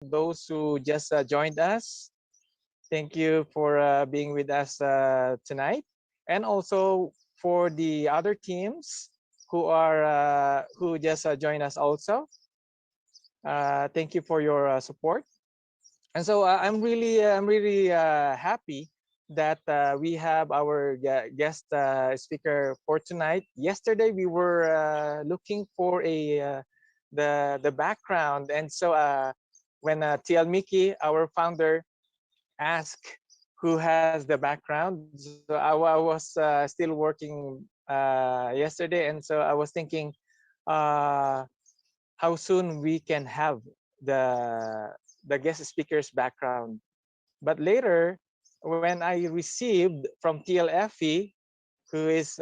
those who just joined us. Thank you for being with us tonight, and also for the other teams who just joined us also. Thank you for your support. And so I'm really happy that we have our guest speaker for tonight. Yesterday we were looking for the background, and so when TL Mickey, our founder, asked who has the background, so I was still working yesterday, and so I was thinking uh, how soon we can have the guest speaker's background. But later, when I received from TLFE, who is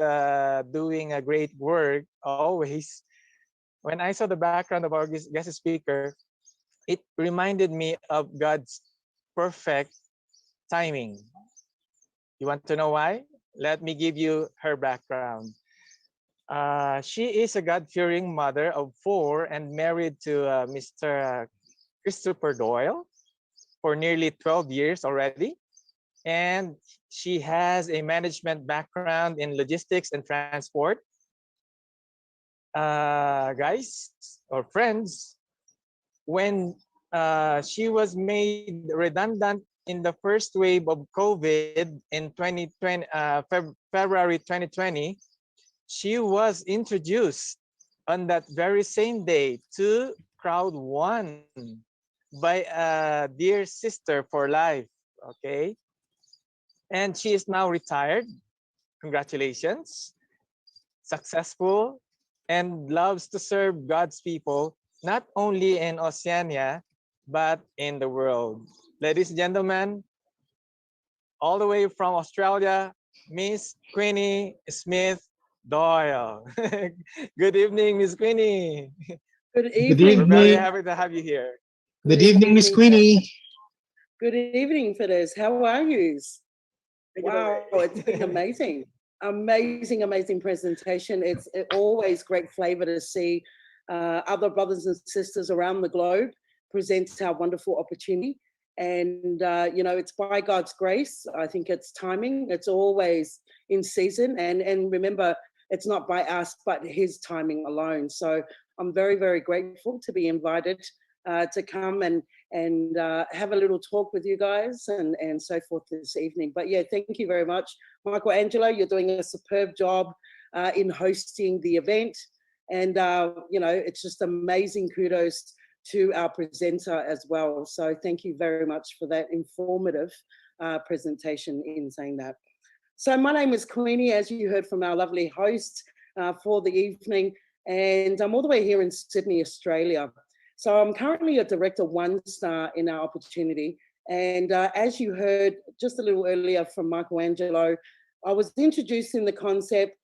doing a great work always, when I saw the background of our guest speaker, it reminded me of God's perfect timing. You want to know why? Let me give you her background. She is a God-fearing mother of four and married to Mr. Christopher Doyle for nearly 12 years already. And she has a management background in logistics and transport. Guys or friends, when she was made redundant in the first wave of COVID in 2020, February 2020, she was introduced on that very same day to Crowd One by a dear sister for life. Okay. And she is now retired. Congratulations. Successful and loves to serve God's people, not only in Oceania, but in the world. Ladies and gentlemen, all the way from Australia, Miss Quennie Smith Doyle. Good evening, Miss Quennie. Good Good We're evening. very evening. happy to have you here. Good Good evening, Miss evening. Queenie. Good evening, Fidders. How are you? Take it Wow, it's been away. amazing. Amazing presentation. It's always great flavor to see other brothers and sisters around the globe present our wonderful opportunity. And, it's by God's grace. I think it's timing. It's always in season. And remember, it's not by us, but His timing alone. So I'm very grateful to be invited to come and have a little talk with you guys and so forth this evening. But yeah, thank you very much, Michael Angelo. You're doing a superb job in hosting the event, and it's just amazing. Kudos to our presenter as well. So thank you very much for that informative presentation in saying that. So my name is Queenie, as you heard from our lovely host for the evening, and I'm all the way here in Sydney, Australia. So I'm currently a Director One Star in our opportunity. And as you heard just a little earlier from Michelangelo, I was introducing the concept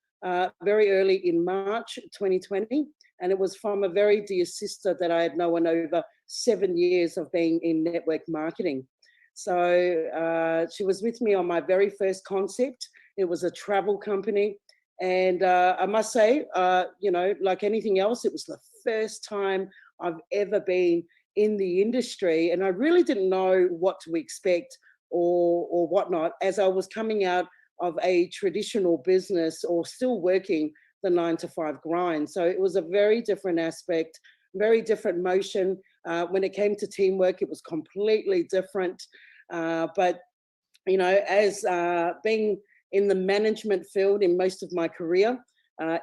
very early in March 2020. And it was from a very dear sister that I had known over 7 years of being in network marketing. So she was with me on my very first concept. It was a travel company. And I must say, like anything else, it was the first time I've ever been in the industry, and I really didn't know what to expect or whatnot as I was coming out of a traditional business or still working the 9 to 5 grind. So it was a very different aspect, very different motion. When it came to teamwork, it was completely different. But as being in the management field in most of my career,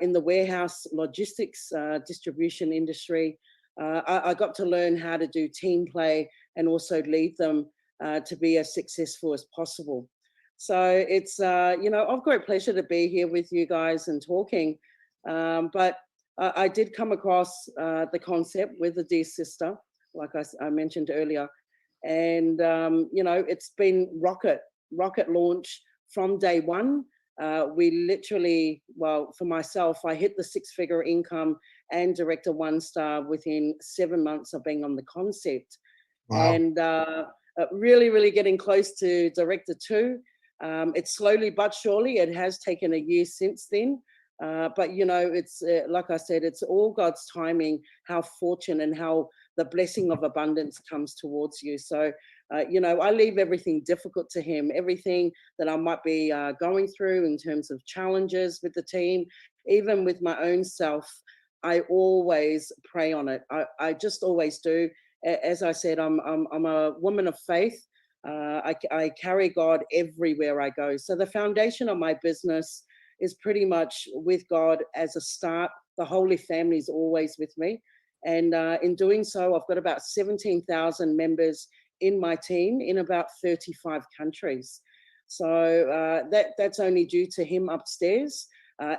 in the warehouse logistics distribution industry, I got to learn how to do team play and also lead them to be as successful as possible. So it's, of great pleasure to be here with you guys and talking. But I did come across the concept with a dear sister, like I mentioned earlier. And, it's been rocket launch from day one. We literally, well, for myself, I hit the 6-figure income and Director One Star within 7 months of being on the concept. Wow. And really getting close to Director Two. It's slowly but surely, it has taken a year since then. But, it's like I said, it's all God's timing, how fortunate and how the blessing of abundance comes towards you. So, I leave everything difficult to him, everything that I might be going through in terms of challenges with the team, even with my own self. I always pray on it. I just always do. As I said, I'm a woman of faith. I carry God everywhere I go. So the foundation of my business is pretty much with God as a start. The Holy Family is always with me. And in doing so, I've got about 17,000 members in my team in about 35 countries. So that's only due to him upstairs.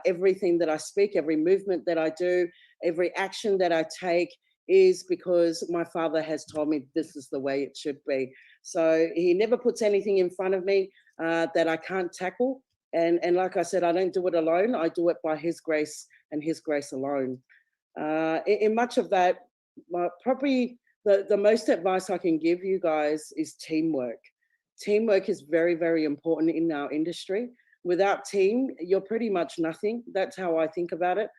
Everything that I speak, every movement that I do, every action that I take is because my father has told me this is the way it should be. So he never puts anything in front of me that I can't tackle. And like I said, I don't do it alone. I do it by his grace and his grace alone. In much of that, probably the most advice I can give you guys is teamwork. Teamwork is very, very important in our industry. Without team, you're pretty much nothing. That's how I think about it.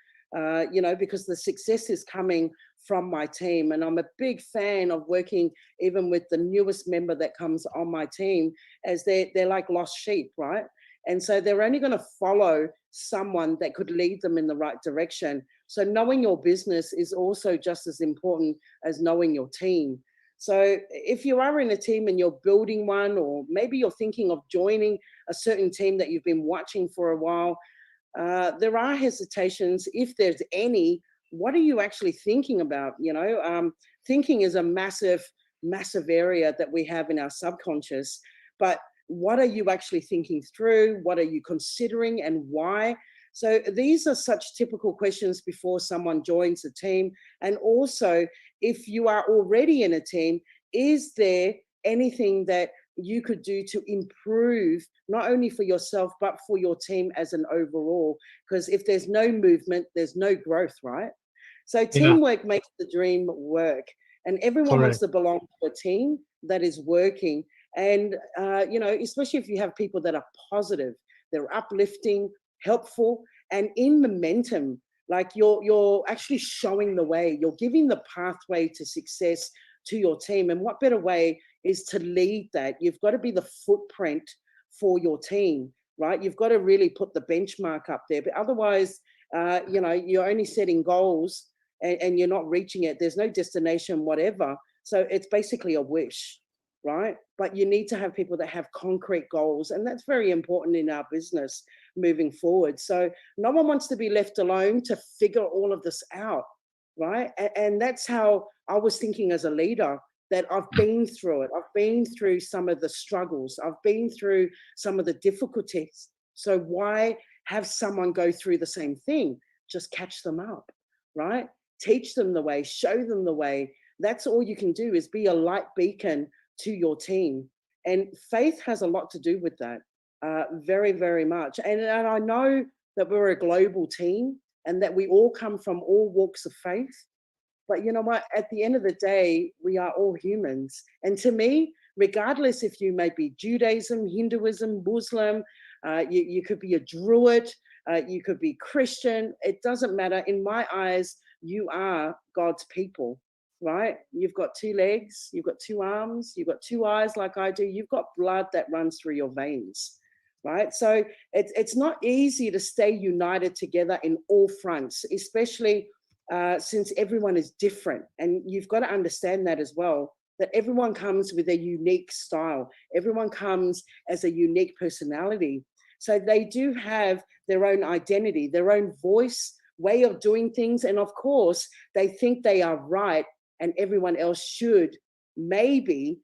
Because the success is coming from my team. And I'm a big fan of working even with the newest member that comes on my team, as they're like lost sheep, right? And so they're only going to follow someone that could lead them in the right direction. So knowing your business is also just as important as knowing your team. So if you are in a team and you're building one, or maybe you're thinking of joining a certain team that you've been watching for a while, there are hesitations. If there's any, what are you actually thinking about? Thinking is a massive, massive area that we have in our subconscious. But what are you actually thinking through? What are you considering, and why? So these are such typical questions before someone joins a team. And also, if you are already in a team, is there anything that you could do to improve, not only for yourself, but for your team as an overall? Because if there's no movement, there's no growth, right? So teamwork makes the dream work. And everyone wants to belong to a team that is working. And, especially if you have people that are positive, they're uplifting, helpful, and in momentum. Like you're actually showing the way, you're giving the pathway to success to your team. And what better way is to lead that? You've got to be the footprint for your team, right? You've got to really put the benchmark up there. But otherwise, you're only setting goals and you're not reaching it. There's no destination, whatever. So it's basically a wish, right? But you need to have people that have concrete goals. And that's very important in our business moving forward. So no one wants to be left alone to figure all of this out, right? And that's how I was thinking as a leader, that I've been through it. I've been through some of the struggles. I've been through some of the difficulties. So why have someone go through the same thing? Just catch them up, right? Teach them the way, show them the way. That's all you can do, is be a light beacon to your team. And faith has a lot to do with that, very, very much. And I know that we're a global team and that we all come from all walks of faith. But you know what? At the end of the day, we are all humans. And to me, regardless if you may be Judaism, Hinduism, Muslim, you could be a Druid, you could be Christian, it doesn't matter. In my eyes, you are God's people, right? You've got two legs, you've got two arms, you've got two eyes like I do, you've got blood that runs through your veins, right? So it's not easy to stay united together in all fronts, especially since everyone is different. And you've got to understand that as well, that everyone comes with a unique style. Everyone comes as a unique personality. So they do have their own identity, their own voice, way of doing things. And of course, they think they are right, and everyone else should maybe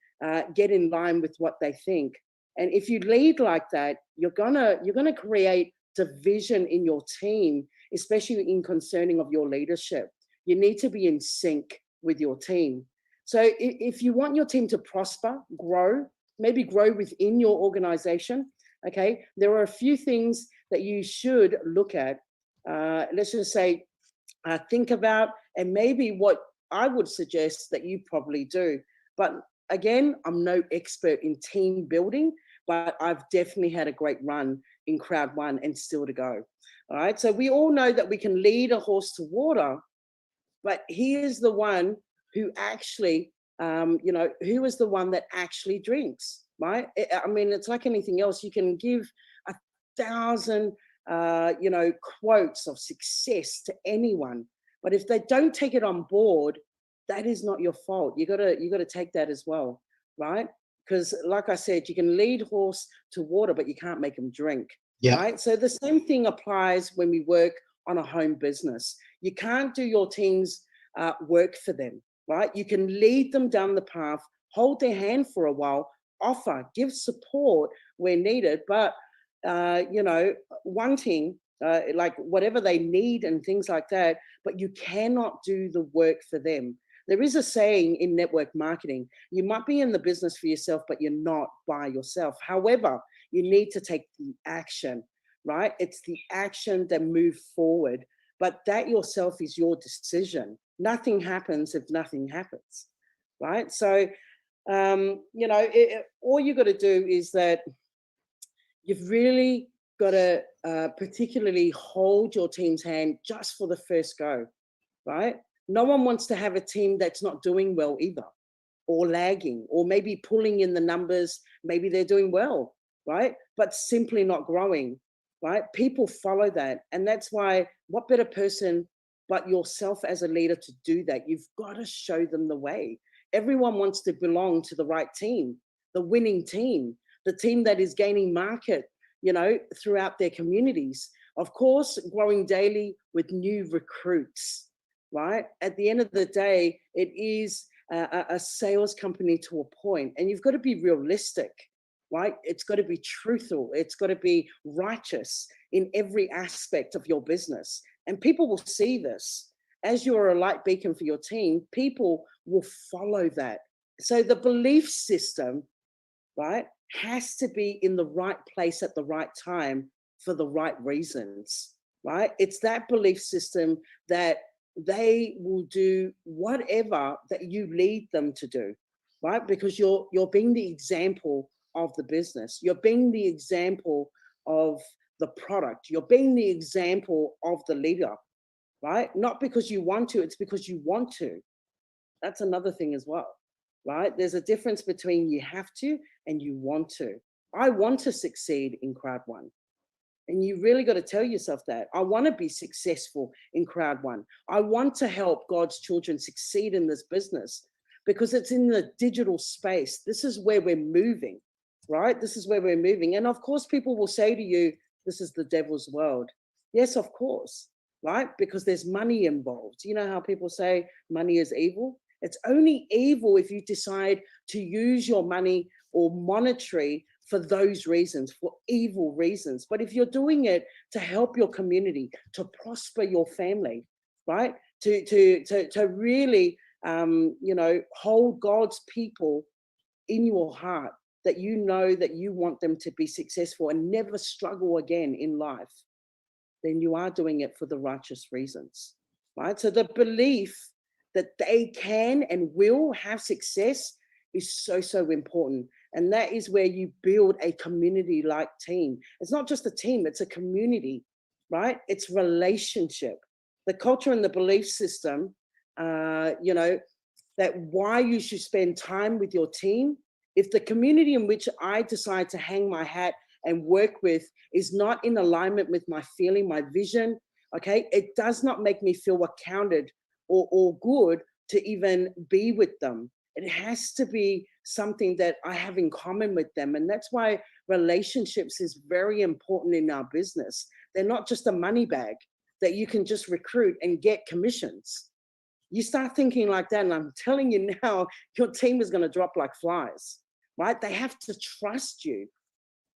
get in line with what they think. And if you lead like that, you're gonna create division in your team, especially in concerning of your leadership. You need to be in sync with your team. So if you want your team to prosper, grow, maybe grow within your organization, okay, there are a few things that you should look at. Let's just say, think about, and maybe what I would suggest that you probably do. But again, I'm no expert in team building, but I've definitely had a great run in Crowd One and still to go. All right, so we all know that we can lead a horse to water, but he is the one who actually, who is the one that actually drinks, right? I mean, it's like anything else. You can give 1,000, quotes of success to anyone, but if they don't take it on board, that is not your fault. You gotta take that as well, right? Because, like I said, you can lead horse to water, but you can't make them drink, Yeah. right? So the same thing applies when we work on a home business. You can't do your team's work for them, right? You can lead them down the path, hold their hand for a while, offer, give support where needed, but wanting like whatever they need and things like that, but you cannot do the work for them. There is a saying in network marketing: you might be in the business for yourself, but you're not by yourself. However, you need to take the action, right? It's the action that move forward, but that yourself is your decision. Nothing happens if nothing happens, right? So, all you got to do is that you've really got to particularly hold your team's hand just for the first go, right? No one wants to have a team that's not doing well either, or lagging, or maybe pulling in the numbers. Maybe they're doing well, right? But simply not growing, right? People follow that. And that's why, what better person but yourself as a leader to do that? You've got to show them the way. Everyone wants to belong to the right team, the winning team, the team that is gaining market, throughout their communities. Of course, growing daily with new recruits, right? At the end of the day, it is a sales company to a point, and you've got to be realistic, right? It's got to be truthful. It's got to be righteous in every aspect of your business. And people will see this. As you are a light beacon for your team, people will follow that. So the belief system, right, has to be in the right place at the right time for the right reasons, right? It's that belief system that they will do whatever that you lead them to do, right? Because you're being the example of the business. You're being the example of the product. You're being the example of the leader, right? Not because you want to, it's because you want to. That's another thing as well, right? There's a difference between you have to and you want to. I want to succeed in Crowd One. And you really got to tell yourself that. I want to be successful in Crowd One. I want to help God's children succeed in this business because it's in the digital space. This is where we're moving, right? This is where we're moving. And of course, people will say to you, this is the devil's world. Yes, of course, right? Because there's money involved. You know how people say money is evil? It's only evil if you decide to use your money or monetary for those reasons, for evil reasons. But if you're doing it to help your community, to prosper your family, right? To really, hold God's people in your heart, that you know that you want them to be successful and never struggle again in life, then you are doing it for the righteous reasons, right? So the belief that they can and will have success is so, so important. And that is where you build a community-like team. It's not just a team, it's a community, right? It's relationship. The culture and the belief system, that why you should spend time with your team. If the community in which I decide to hang my hat and work with is not in alignment with my feeling, my vision, okay, it does not make me feel accounted or good to even be with them. It has to be something that I have in common with them. And that's why relationships is very important in our business. They're not just a money bag that you can just recruit and get commissions. You start thinking like that, and I'm telling you now, your team is going to drop like flies, right? They have to trust you,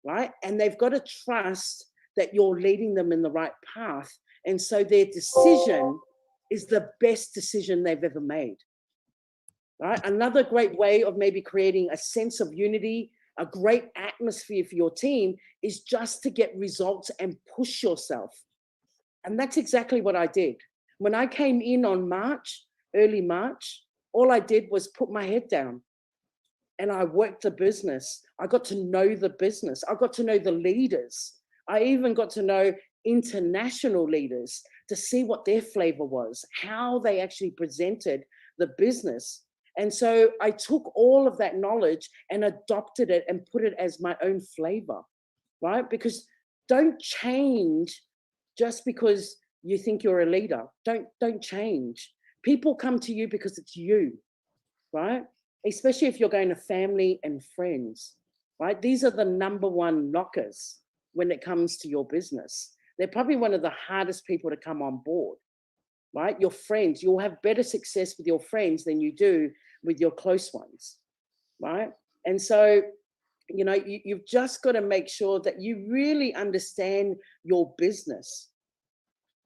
right? And they've got to trust that you're leading them in the right path. And so their decision is the best decision they've ever made, right? Another great way of maybe creating a sense of unity, a great atmosphere for your team, is just to get results and push yourself. And that's exactly what I did. When I came in on early March, all I did was put my head down and I worked the business. I got to know the business. I got to know the leaders. I even got to know international leaders to see what their flavor was, how they actually presented the business. And so I took all of that knowledge and adopted it and put it as my own flavor, right? Because don't change just because you think you're a leader. Don't change. People come to you because it's you, right? Especially if you're going to family and friends, right? These are the number one knockers when it comes to your business. They're probably one of the hardest people to come on board, right? Your friends, you'll have better success with your friends than you do with your close ones, right? And so, you know, you've just got to make sure that you really understand your business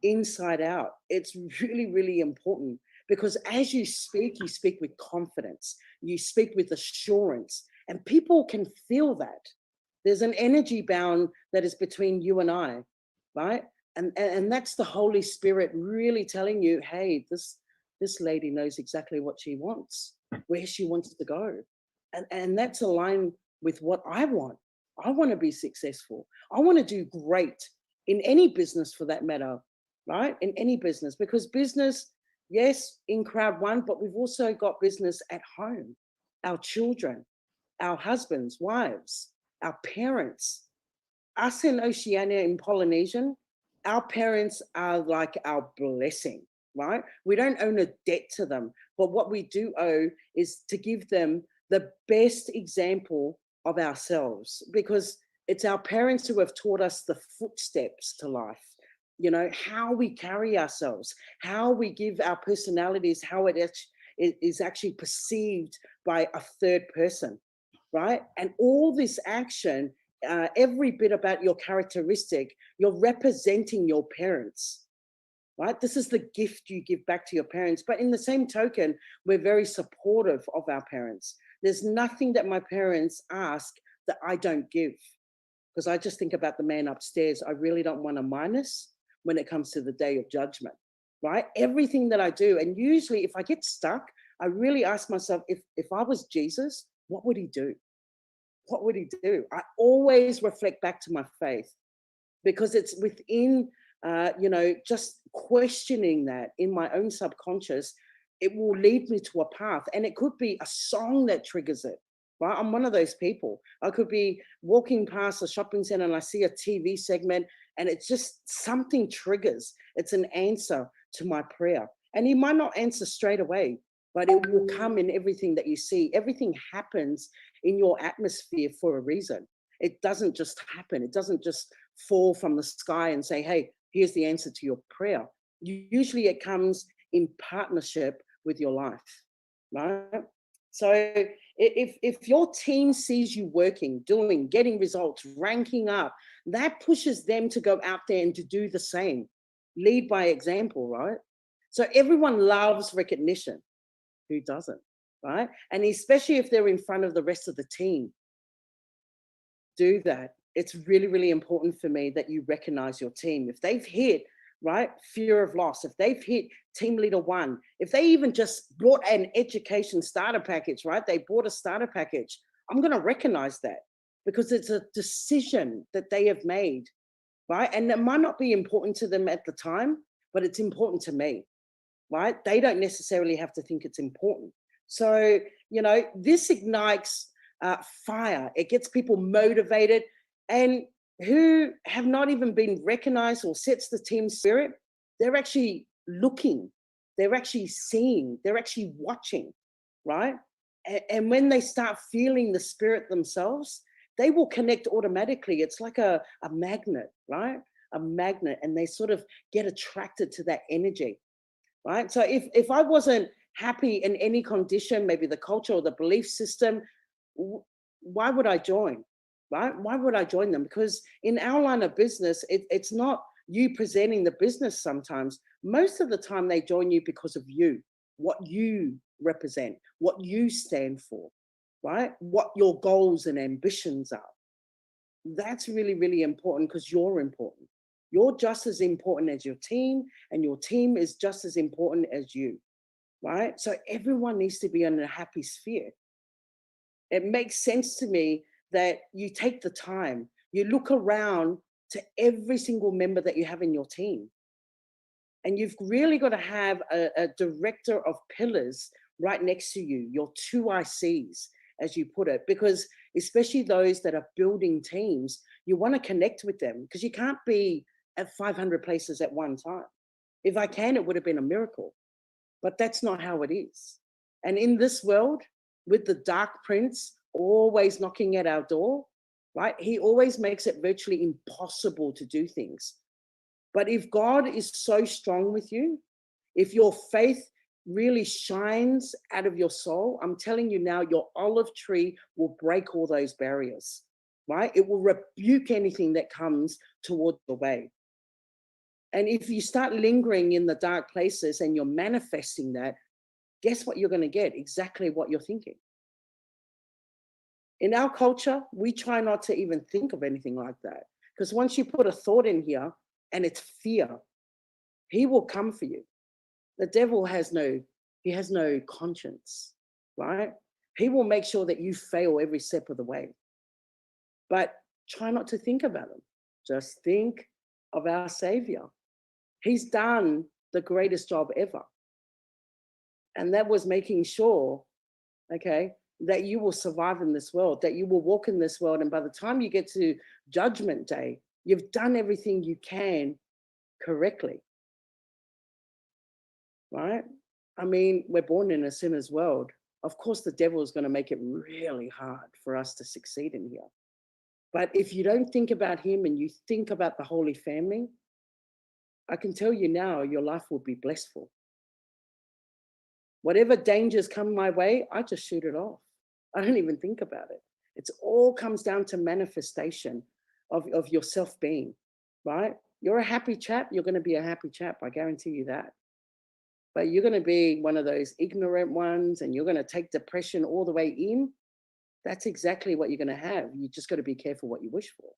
inside out. It's really, really important, because as you speak with confidence, you speak with assurance, and people can feel that. There's an energy bound that is between you and I, right? And that's the Holy Spirit really telling you, hey, this lady knows exactly what she wants, where she wants to go. And that's aligned with what I want. I want to be successful. I want to do great in any business, for that matter, right? In any business, because business, yes, in crowd one, but we've also got business at home, our children, our husbands, wives, our parents. Us in Oceania, in Polynesian, our parents are like our blessing, right? We don't own a debt to them, but what we do owe is to give them the best example of ourselves, because it's our parents who have taught us the footsteps to life, you know, how we carry ourselves, how we give our personalities, how it is actually perceived by a third person, right? And all this action, every bit about your characteristic, you're representing your parents, right? This is the gift you give back to your parents. But in the same token, we're very supportive of our parents. There's nothing that my parents ask that I don't give, because I just think about the man upstairs. I really don't want a minus when it comes to the day of judgment, right? Everything that I do. And usually if I get stuck, I really ask myself, if I was Jesus, what would he do? What would he do? I always reflect back to my faith, because it's within, you know, just questioning that in my own subconscious, it will lead me to a path. And it could be a song that triggers it, right? I'm one of those people. I could be walking past a shopping center and I see a TV segment and it's just something triggers. It's an answer to my prayer. And he might not answer straight away, but it will come in everything that you see. Everything happens in your atmosphere for a reason. It doesn't just happen. It doesn't just fall from the sky and say, hey, here's the answer to your prayer. Usually it comes in partnership with your life, right? So if your team sees you working, doing, getting results, ranking up, that pushes them to go out there and to do the same. Lead by example, right? So everyone loves recognition. Who doesn't, right? And especially if they're in front of the rest of the team, do that. It's really, really important for me that you recognize your team. If they've hit, right, fear of loss, if they've hit team leader one, if they even just bought an education starter package, right, they bought a starter package, I'm going to recognize that, because it's a decision that they have made, right? And it might not be important to them at the time, but it's important to me, right? They don't necessarily have to think it's important. So, you know, this ignites fire. It gets people motivated, and who have not even been recognized or sets the team spirit, they're actually looking, they're actually seeing, they're actually watching, right? And when they start feeling the spirit themselves, they will connect automatically. It's like a magnet, right? A magnet, and they sort of get attracted to that energy, right? So if I wasn't happy in any condition, maybe the culture or the belief system, why would I join, right? Why would I join them? Because in our line of business, it's not you presenting the business sometimes. Most of the time they join you because of you, what you represent, what you stand for, right? What your goals and ambitions are. That's really, really important, because you're important. You're just as important as your team, and your team is just as important as you, right? So everyone needs to be in a happy sphere. It makes sense to me that you take the time, you look around to every single member that you have in your team. And you've really got to have a director of pillars right next to you, your two ICs, as you put it, because especially those that are building teams, you want to connect with them because you can't be at 500 places at one time. If I can, it would have been a miracle, but that's not how it is. And in this world, with the dark prince always knocking at our door, right? He always makes it virtually impossible to do things. But if God is so strong with you, if your faith really shines out of your soul, I'm telling you now, your olive tree will break all those barriers, right? It will rebuke anything that comes toward the way. And if you start lingering in the dark places and you're manifesting that, guess what you're going to get? Exactly what you're thinking. In our culture, we try not to even think of anything like that. Because once you put a thought in here and it's fear, he will come for you. The devil has no conscience, right? He will make sure that you fail every step of the way. But try not to think about him. Just think of our Savior. He's done the greatest job ever. And that was making sure, okay, that you will survive in this world, that you will walk in this world. And by the time you get to Judgment Day, you've done everything you can correctly, right? I mean, we're born in a sinner's world. Of course, the devil is going to make it really hard for us to succeed in here. But if you don't think about him and you think about the Holy Family, I can tell you now, your life will be blissful. Whatever dangers come my way, I just shoot it off. I don't even think about it. It all comes down to manifestation of your self-being, right? You're a happy chap, you're going to be a happy chap. I guarantee you that. But you're going to be one of those ignorant ones and you're going to take depression all the way in. That's exactly what you're going to have. You just got to be careful what you wish for.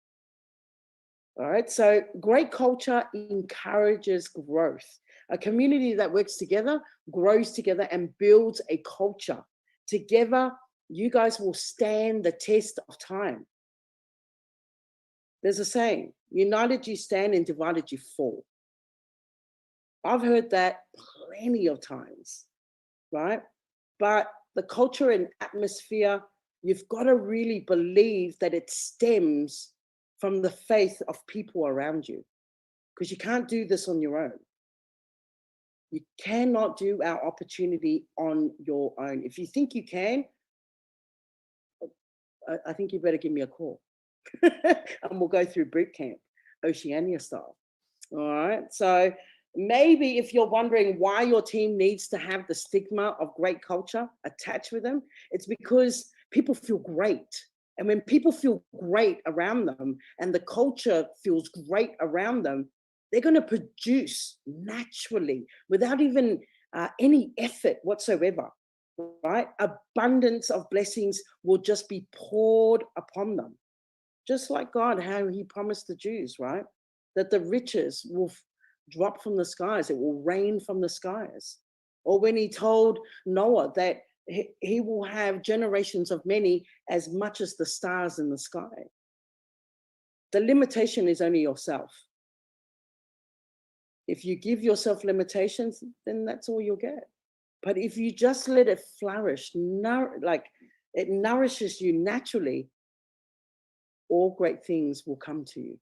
All right. So great culture encourages growth. A community that works together grows together and builds a culture. Together, you guys will stand the test of time. There's a saying, united you stand and divided you fall. I've heard that plenty of times, right? But the culture and atmosphere, you've got to really believe that it stems from the faith of people around you, because you can't do this on your own. You cannot do our opportunity on your own. If you think you can, I think you better give me a call and we'll go through boot camp, Oceania style. All right. So maybe if you're wondering why your team needs to have the stigma of great culture attached with them, it's because people feel great. And when people feel great around them and the culture feels great around them, they're going to produce naturally without even any effort whatsoever, right? Abundance of blessings will just be poured upon them. Just like God, how he promised the Jews, right? That the riches will drop from the skies, it will rain from the skies. Or when he told Noah that he will have generations of many as much as the stars in the sky. The limitation is only yourself. If you give yourself limitations, then that's all you'll get. But if you just let it flourish, like it nourishes you naturally, all great things will come to you.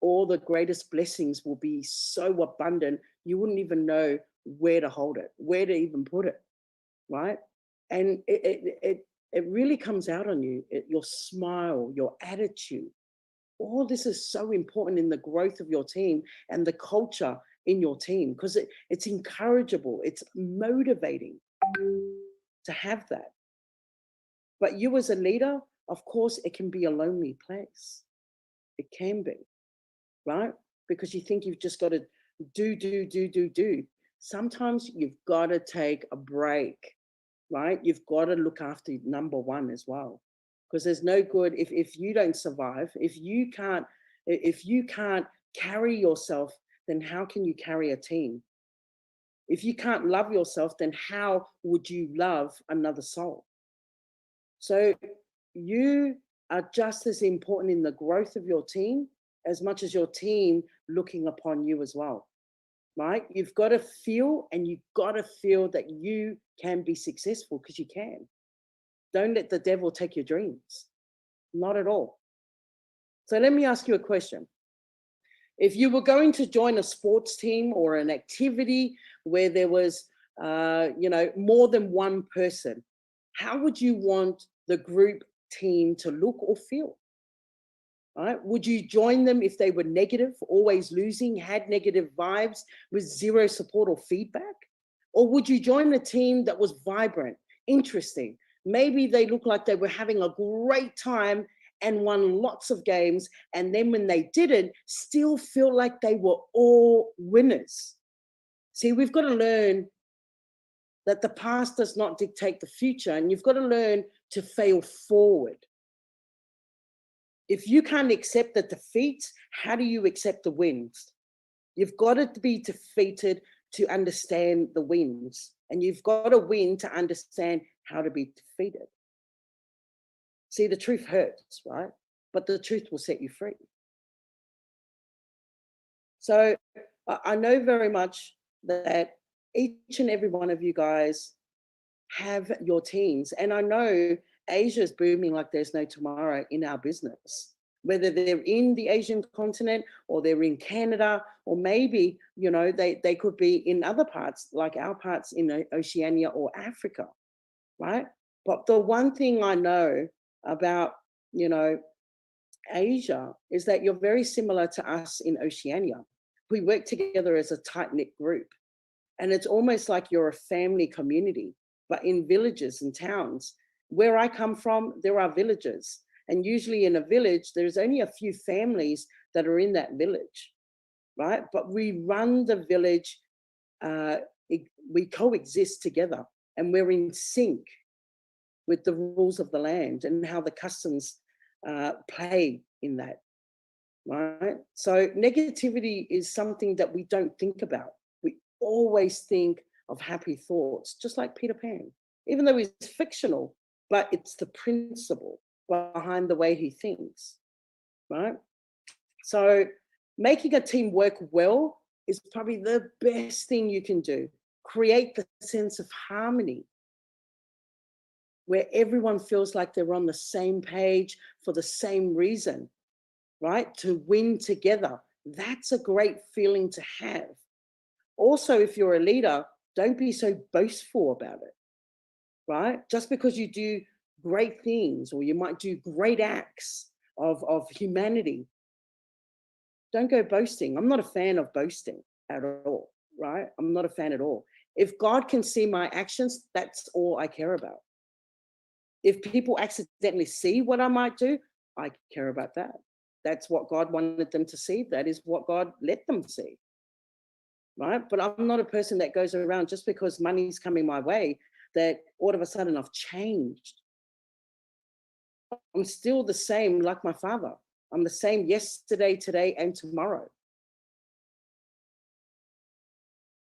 All the greatest blessings will be so abundant, you wouldn't even know where to hold it, where to even put it, right? And it really comes out on you, your smile, your attitude. All this is so important in the growth of your team and the culture in your team, because it's encourageable, it's motivating to have that. But you as a leader, of course, it can be a lonely place. It can be, right? Because you think you've just got to do. Sometimes you've got to take a break, right? You've got to look after number one as well. Because there's no good if you don't survive, if you can't carry yourself, then how can you carry a team? If you can't love yourself, then how would you love another soul? So you are just as important in the growth of your team as much as your team looking upon you as well. right? You've got to feel, and you've got to feel that you can be successful, because you can. Don't let the devil take your dreams. Not at all. So let me ask you a question. If you were going to join a sports team or an activity where there was, more than one person, how would you want the group team to look or feel? Right? Would you join them if they were negative, always losing, had negative vibes with zero support or feedback? Or would you join a team that was vibrant, interesting? Maybe they looked like they were having a great time and won lots of games. And then when they didn't, still feel like they were all winners. See, we've got to learn that the past does not dictate the future, and you've got to learn to fail forward. If you can't accept the defeats, how do you accept the wins? You've got to be defeated to understand the wins, and you've got to win to understand how to be defeated. See, the truth hurts, right? But the truth will set you free. So I know very much that each and every one of you guys have your teams. And I know Asia is booming like there's no tomorrow in our business, whether they're in the Asian continent or they're in Canada, or maybe, they could be in other parts, like our parts in Oceania or Africa, right? But the one thing I know about, Asia is that you're very similar to us in Oceania. We work together as a tight-knit group. And it's almost like you're a family community, but in villages and towns. Where I come from, there are villages. And usually in a village, there's only a few families that are in that village, right? But we run the village, we coexist together, and we're in sync with the rules of the land and how the customs play in that, right? So negativity is something that we don't think about. We always think of happy thoughts, just like Peter Pan, even though he's fictional, but it's the principle behind the way he thinks, right? So making a team work well is probably the best thing you can do. Create the sense of harmony where everyone feels like they're on the same page for the same reason, right? To win together. That's a great feeling to have. Also, if you're a leader, don't be so boastful about it, right? Just because you do great things, or you might do great acts of humanity, don't go boasting. I'm not a fan of boasting at all, right? I'm not a fan at all. If God can see my actions, that's all I care about. If people accidentally see what I might do, I care about that. That's what God wanted them to see. That is what God let them see, right? But I'm not a person that goes around just because money's coming my way, that all of a sudden I've changed. I'm still the same like my father. I'm the same yesterday, today, and tomorrow.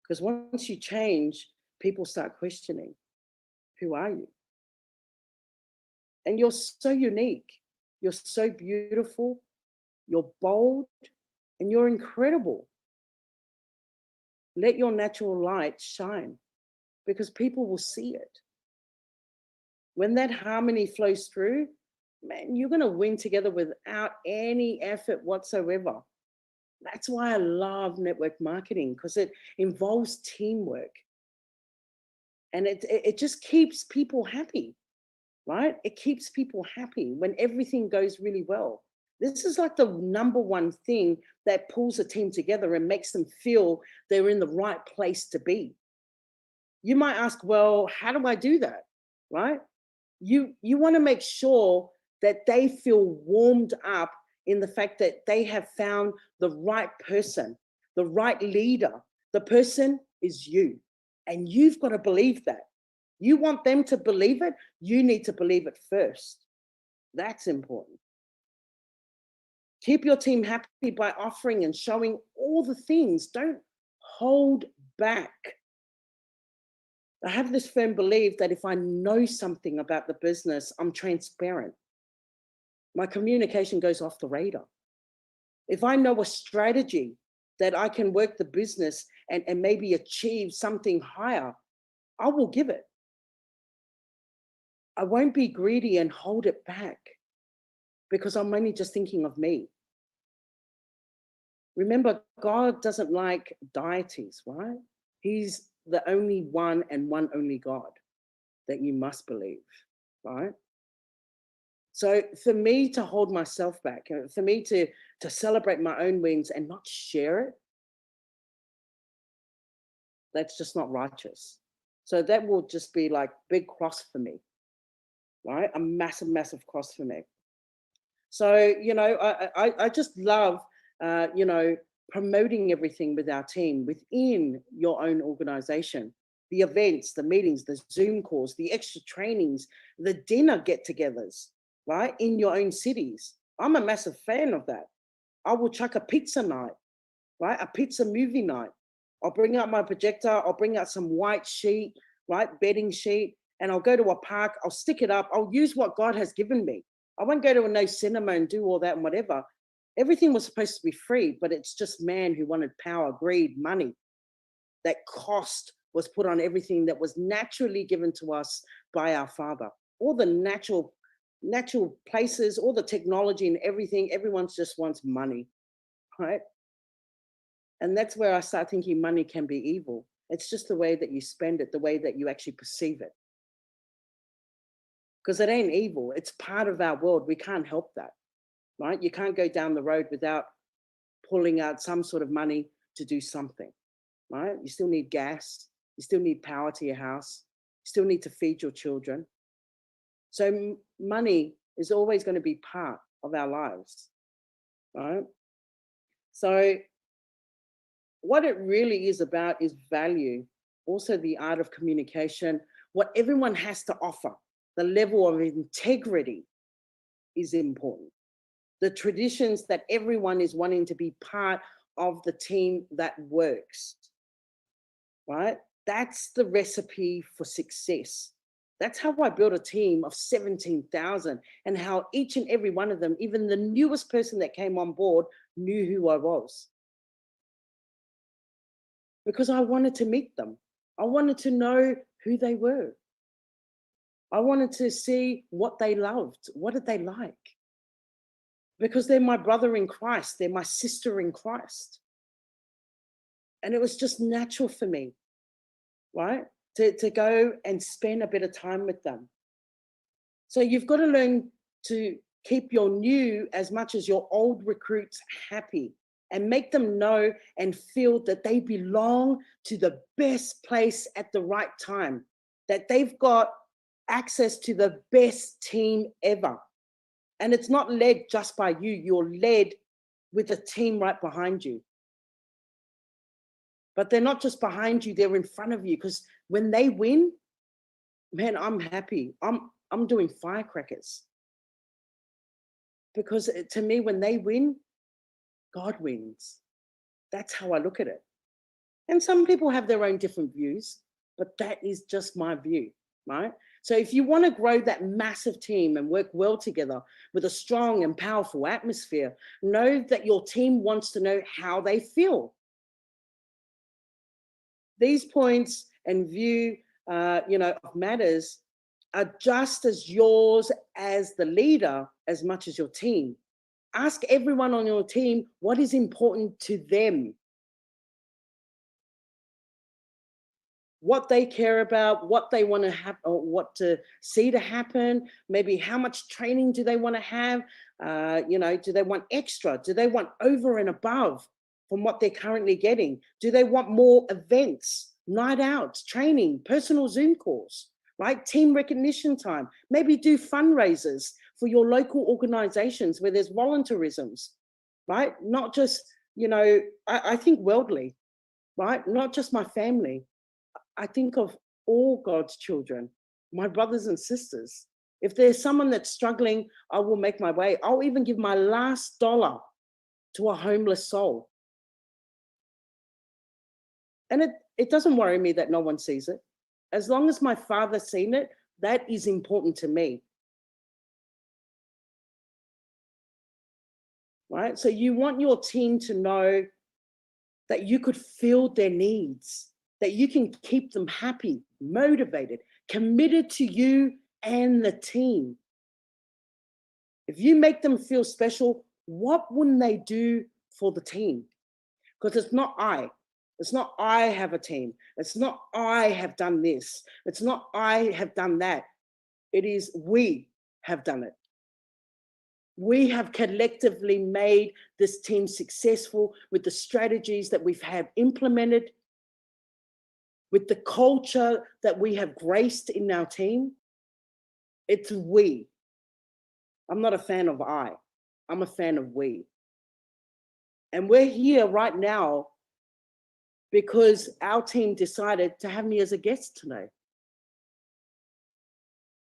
Because once you change, people start questioning, who are you? And you're so unique. You're so beautiful. You're bold, and you're incredible. Let your natural light shine, because people will see it. When that harmony flows through, man, you're going to win together without any effort whatsoever. That's why I love network marketing, because it involves teamwork. And it just keeps people happy, right? It keeps people happy when everything goes really well. This is like the number one thing that pulls a team together and makes them feel they're in the right place to be. You might ask, well, how do I do that, right? You want to make sure that they feel warmed up in the fact that they have found the right person, the right leader. The person is you, and you've got to believe that. You want them to believe it, you need to believe it first. That's important. Keep your team happy by offering and showing all the things. Don't hold back. I have this firm belief that if I know something about the business, I'm transparent. My communication goes off the radar. If I know a strategy that I can work the business and maybe achieve something higher, I will give it. I won't be greedy and hold it back because I'm only just thinking of me. Remember, God doesn't like deities, right? He's the only one and one only God that you must believe, right? So for me to hold myself back, for me to celebrate my own wins and not share it, that's just not righteous. So that will just be like big cross for me, right? A massive, massive cross for me. So, you know, I just love, you know, promoting everything with our team within your own organization, the events, the meetings, the Zoom calls, the extra trainings, the dinner get-togethers, right? In your own cities. I'm a massive fan of that. I will chuck a pizza night, right? A pizza movie night. I'll bring out my projector. I'll bring out some white sheet, right? Bedding sheet. And I'll go to a park. I'll stick it up. I'll use what God has given me. I won't go to a no cinema and do all that and whatever. Everything was supposed to be free, but it's just man who wanted power, greed, money. That cost was put on everything that was naturally given to us by our Father. All the natural places, all the technology and everything, everyone just wants money, right? And that's where I start thinking money can be evil. It's just the way that you spend it, the way that you actually perceive it. Because it ain't evil. It's part of our world. We can't help that, right? You can't go down the road without pulling out some sort of money to do something, right? You still need gas. You still need power to your house. You still need to feed your children. So money is always going to be part of our lives, right? So what it really is about is value, also the art of communication, what everyone has to offer, the level of integrity is important. The traditions that everyone is wanting to be part of the team that works, right? That's the recipe for success. That's how I built a team of 17,000 and how each and every one of them, even the newest person that came on board, knew who I was. Because I wanted to meet them. I wanted to know who they were. I wanted to see what they loved. What did they like? Because they're my brother in Christ. They're my sister in Christ. And it was just natural for me, right? To go and spend a bit of time with them. So you've got to learn to keep your new as much as your old recruits happy and make them know and feel that they belong to the best place at the right time, that they've got access to the best team ever. And it's not led just by you, you're led with a team right behind you. But they're not just behind you, they're in front of you, because when they win, man, I'm happy. I'm doing firecrackers. Because to me, when they win, God wins. That's how I look at it. And some people have their own different views, but that is just my view, right? So if you want to grow that massive team and work well together with a strong and powerful atmosphere, know that your team wants to know how they feel. These points and view, of matters are just as yours as the leader as much as your team. Ask everyone on your team what is important to them, what they care about, what they want to have, or what to see to happen. Maybe how much training do they want to have? Do they want extra? Do they want over and above from what they're currently getting? Do they want more events, night outs, training, personal Zoom calls, right? Team recognition time. Maybe do fundraisers for your local organizations where there's volunteerisms, right? Not just, I think worldly, right? Not just my family. I think of all God's children, my brothers and sisters. If there's someone that's struggling, I will make my way. I'll even give my last dollar to a homeless soul. And it doesn't worry me that no one sees it. As long as my Father's seen it, that is important to me. Right? So you want your team to know that you could fill their needs, that you can keep them happy, motivated, committed to you and the team. If you make them feel special, what wouldn't they do for the team? Because it's not I. It's not I have a team. It's not I have done this. It's not I have done that. It is we have done it. We have collectively made this team successful with the strategies that we've had implemented, with the culture that we have graced in our team. It's we. I'm not a fan of I. I'm a fan of we. And we're here right now because our team decided to have me as a guest today.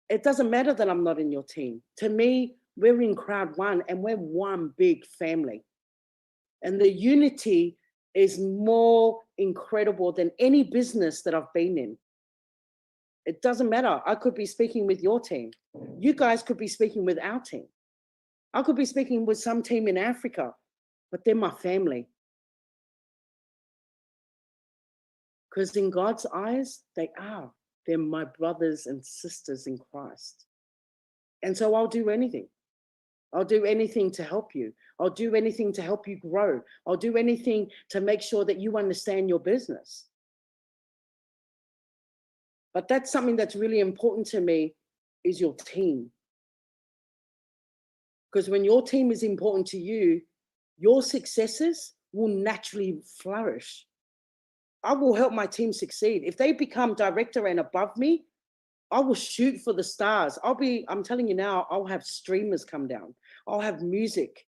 It doesn't matter that I'm not in your team. To me, we're in crowd one and we're one big family. And the unity is more incredible than any business that I've been in. It doesn't matter. I could be speaking with your team. You guys could be speaking with our team. I could be speaking with some team in Africa, but they're my family. Because in God's eyes, they are. They're my brothers and sisters in Christ. And so I'll do anything. I'll do anything to help you. I'll do anything to help you grow. I'll do anything to make sure that you understand your business. But that's something that's really important to me, is your team. Because when your team is important to you, your successes will naturally flourish. I will help my team succeed. If they become director and above me, I will shoot for the stars. I'm telling you now, I'll have streamers come down. I'll have music,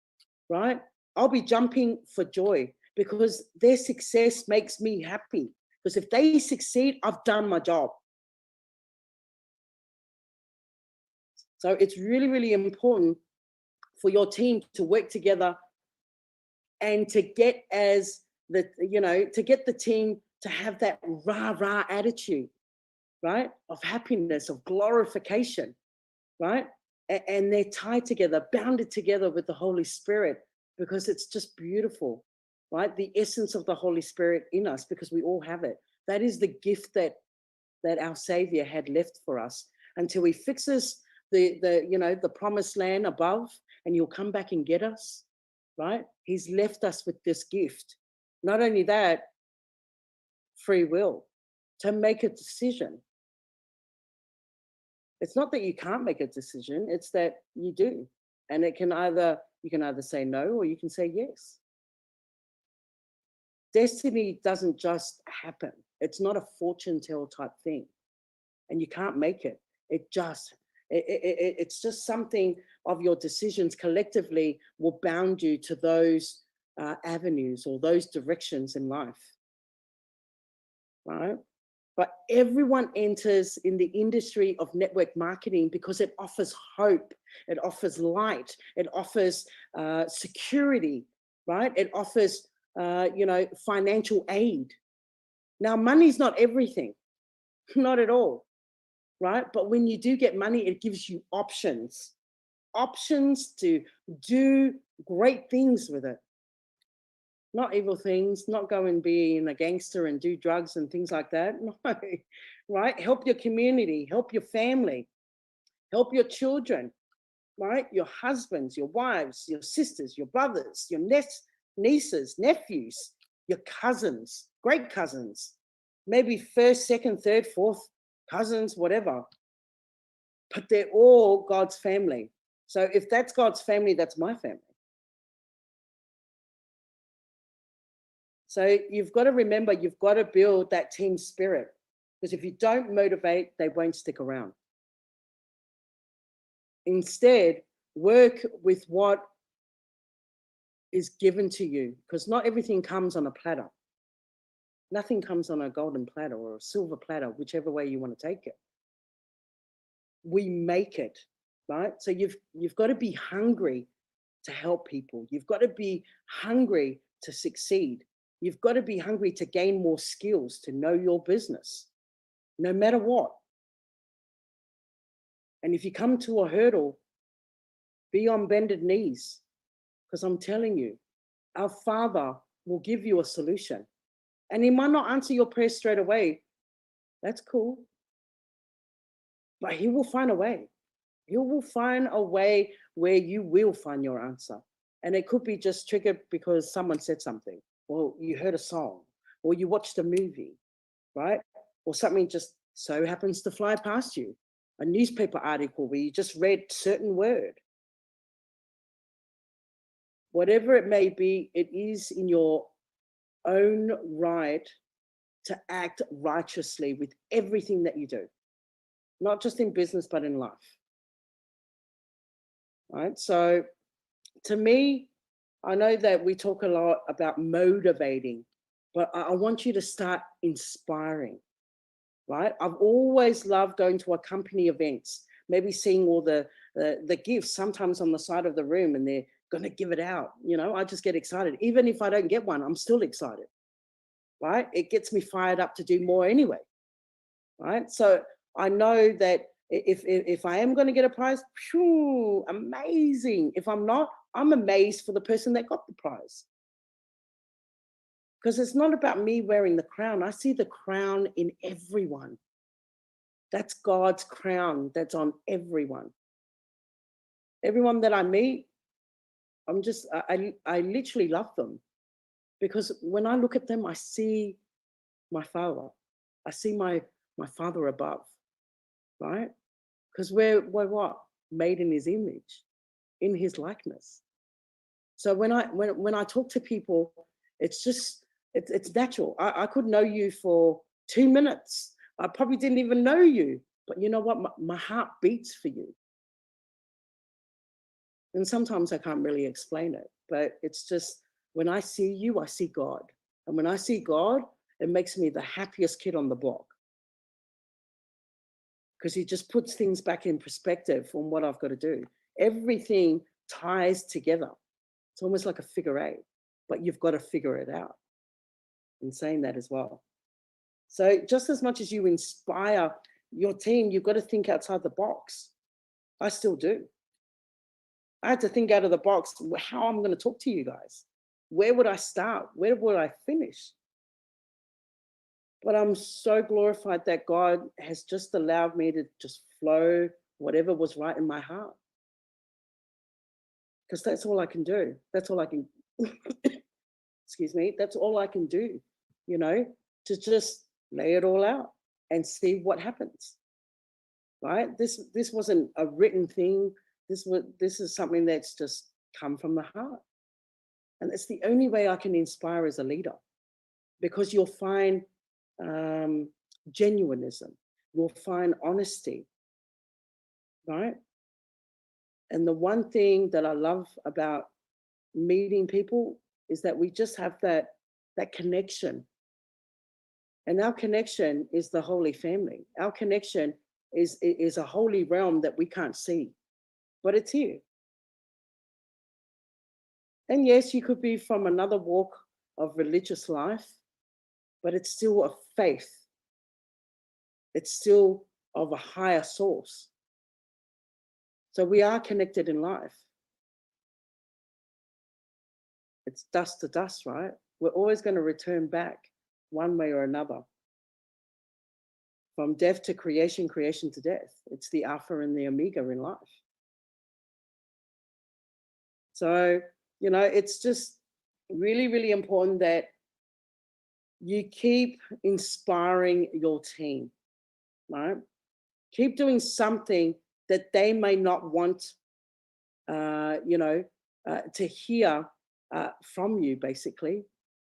right? I'll be jumping for joy because their success makes me happy. Because if they succeed, I've done my job. So it's really, really important for your team to work together and to get to get the team to have that rah-rah attitude, right? Of happiness, of glorification, right? And they're tied together, bounded together with the Holy Spirit, because it's just beautiful, right? The essence of the Holy Spirit in us, because we all have it. That is the gift that our Savior had left for us until he fixes the promised land above, and he'll come back and get us, right? He's left us with this gift. Not only that, free will to make a decision. It's not that you can't make a decision, it's that you do. And you can either say no or you can say yes. Destiny doesn't just happen. It's not a fortune tell type thing. And you can't make it. It's just something of your decisions collectively will bound you to those avenues or those directions in life. Right? But everyone enters in the industry of network marketing because it offers hope, it offers light, it offers security, right? It offers, financial aid. Now, money's not everything, not at all, right? But when you do get money, it gives you options to do great things with it. Not evil things, not go and be a gangster and do drugs and things like that. No, right? Help your community, help your family, help your children, right? Your husbands, your wives, your sisters, your brothers, your nieces, nephews, your cousins, great cousins, maybe first, second, third, fourth cousins, whatever. But they're all God's family. So if that's God's family, that's my family. So you've got to remember, you've got to build that team spirit, because if you don't motivate, they won't stick around. Instead, work with what is given to you, because not everything comes on a platter. Nothing comes on a golden platter or a silver platter, whichever way you want to take it. We make it, right? So you've got to be hungry to help people. You've got to be hungry to succeed. You've got to be hungry to gain more skills, to know your business, no matter what. And if you come to a hurdle, be on bended knees, because I'm telling you, our Father will give you a solution. And he might not answer your prayer straight away. That's cool. But he will find a way. He will find a way where you will find your answer. And it could be just triggered because someone said something, or you heard a song, or you watched a movie, right? Or something just so happens to fly past you. A newspaper article where you just read certain word. Whatever it may be, it is in your own right to act righteously with everything that you do, not just in business, but in life. Right? So to me, I know that we talk a lot about motivating, but I want you to start inspiring, right? I've always loved going to a company events, maybe seeing all the gifts sometimes on the side of the room and they're going to give it out. You know, I just get excited. Even if I don't get one, I'm still excited, right? It gets me fired up to do more anyway, right? So I know that if I am going to get a prize, phew, amazing. If I'm not, I'm amazed for the person that got the prize. Because it's not about me wearing the crown. I see the crown in everyone. That's God's crown that's on everyone. Everyone that I meet, I literally love them. Because when I look at them, I see my Father. I see my Father above, right? Because we're what? Made in his image, in his likeness. So when I talk to people, it's just, it's natural. I could know you for 2 minutes. I probably didn't even know you, but you know what? My heart beats for you. And sometimes I can't really explain it, but it's just, when I see you, I see God. And when I see God, it makes me the happiest kid on the block. Because he just puts things back in perspective on what I've got to do. Everything ties together. It's almost like a figure eight, but you've got to figure it out. In saying that as well. So just as much as you inspire your team, you've got to think outside the box. I still do. I had to think out of the box how I'm going to talk to you guys. Where would I start? Where would I finish? But I'm so glorified that God has just allowed me to just flow whatever was right in my heart. Because that's all I can do. That's all I can, excuse me, that's all I can do, you know, to just lay it all out and see what happens. Right? This wasn't a written thing. This is something that's just come from the heart. And it's the only way I can inspire as a leader, because you'll find genuinism, you'll find honesty, right? And the one thing that I love about meeting people is that we just have that connection. And our connection is the Holy Family. Our connection is a holy realm that we can't see, but it's here. And yes, you could be from another walk of religious life, but it's still a faith. It's still of a higher source. So we are connected in life. It's dust to dust, right? We're always going to return back one way or another. From death to creation, creation to death. It's the Alpha and the Omega in life. So, you know, it's just really, really important that you keep inspiring your team, right? Keep doing something that they may not want, to hear from you, basically.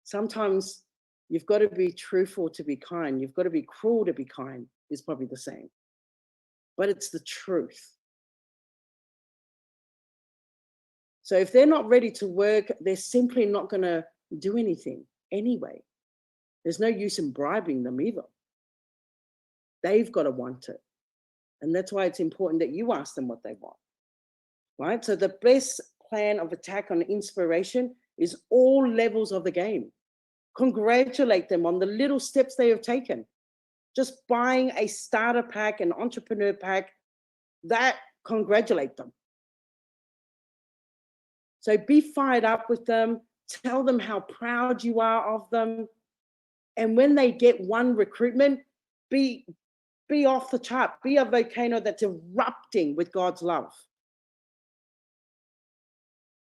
Sometimes you've got to be truthful to be kind. You've got to be cruel to be kind, is probably the same. But it's the truth. So if they're not ready to work, they're simply not going to do anything anyway. There's no use in bribing them either. They've got to want it. And that's why it's important that you ask them what they want, right? So the best plan of attack on inspiration is all levels of the game. Congratulate them on the little steps they have taken. Just buying a starter pack, an entrepreneur pack, that congratulate them. So be fired up with them, Tell them how proud you are of them. And when they get one recruitment, be off the chart. Be a volcano that's erupting with God's love.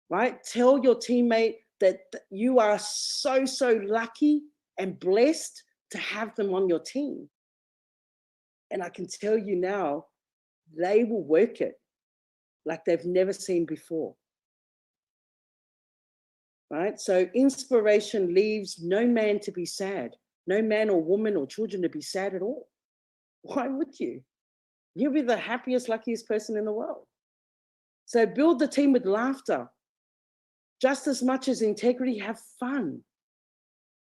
Right? Tell your teammate that you are so, so lucky and blessed to have them on your team. And I can tell you now, they will work it like they've never seen before. Right? So inspiration leaves no man to be sad, no man or woman or children to be sad at all. Why would you? You'll be the happiest, luckiest person in the world. So build the team with laughter. Just as much as integrity, have fun.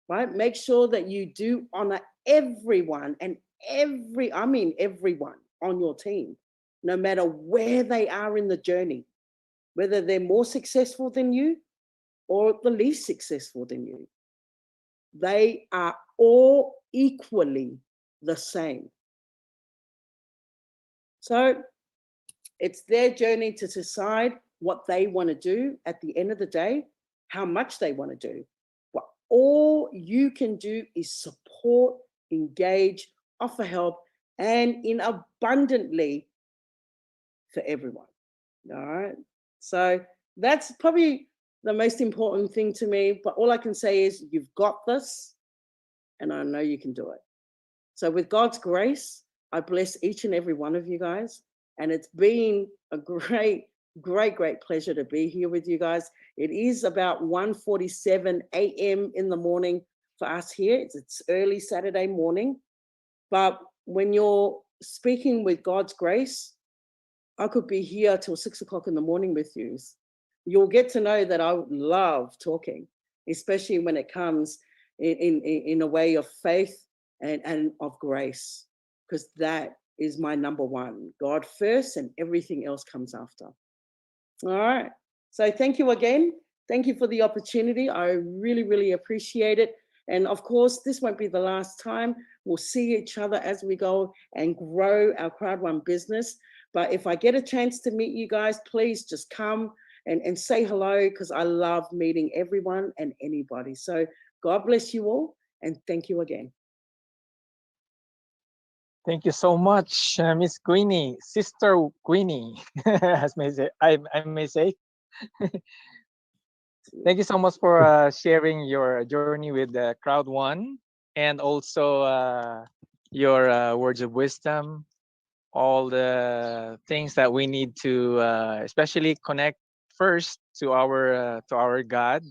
Right? Make sure that you do honor everyone and everyone on your team, no matter where they are in the journey, whether they're more successful than you or the least successful than you. They are all equally the same. So it's their journey to decide what they want to do at the end of the day, how much they want to do. But all you can do is support, engage, offer help, and in abundantly for everyone. All right. So that's probably the most important thing to me. But all I can say is you've got this, and I know you can do it. So with God's grace, I bless each and every one of you guys. And it's been a great pleasure to be here with you guys. It is about 1:47 a.m. in the morning for us here. It's early Saturday morning. But when you're speaking with God's grace, I could be here till 6 o'clock in the morning with you. You'll get to know that I love talking, especially when it comes in a way of faith and of grace, because that is my number one. God first and everything else comes after. All right. So thank you again. Thank you for the opportunity. I really, really appreciate it. And of course, this won't be the last time. We'll see each other as we go and grow our Crowd One business. But if I get a chance to meet you guys, please just come and say hello, because I love meeting everyone and anybody. So God bless you all, and thank you again. Thank you so much, Miss Queenie, Sister Queenie, as may say, I may say. Thank you so much for sharing your journey with Crowd One, and also your words of wisdom, all the things that we need to especially connect first to our God,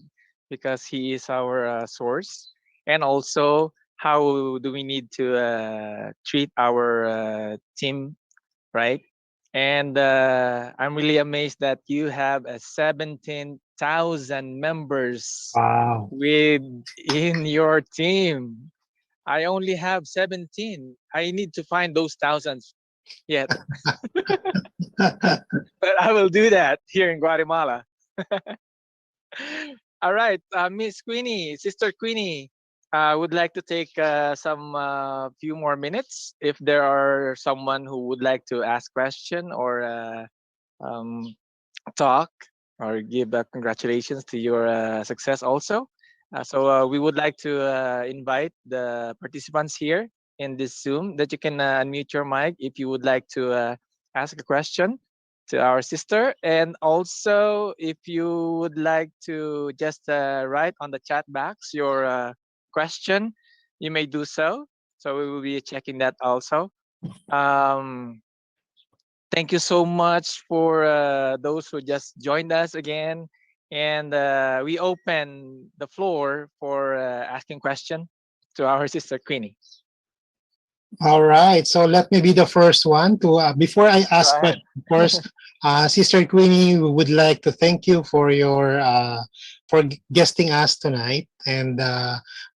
because He is our source, and also how do we need to treat our team, right? And I'm really amazed that you have 17,000 members Wow. within your team. I only have 17. I need to find those thousands yet, but I will do that here in Guatemala. All right, Miss Queenie, Sister Queenie, I would like to take some few more minutes. If there are someone who would like to ask question or um, talk or give congratulations to your success also. So we would like to invite the participants here in this Zoom that you can unmute your mic if you would like to ask a question to our sister. And also, if you would like to just write on the chat box your question, you may do so. So we will be checking that also. Um, Thank you so much for those who just joined us again. And we open the floor for asking question to our sister Queenie. All right. So let me be the first one to, before I Go ask ahead. question, of course, Sister Queenie, we would like to thank you for your, for guesting us tonight. And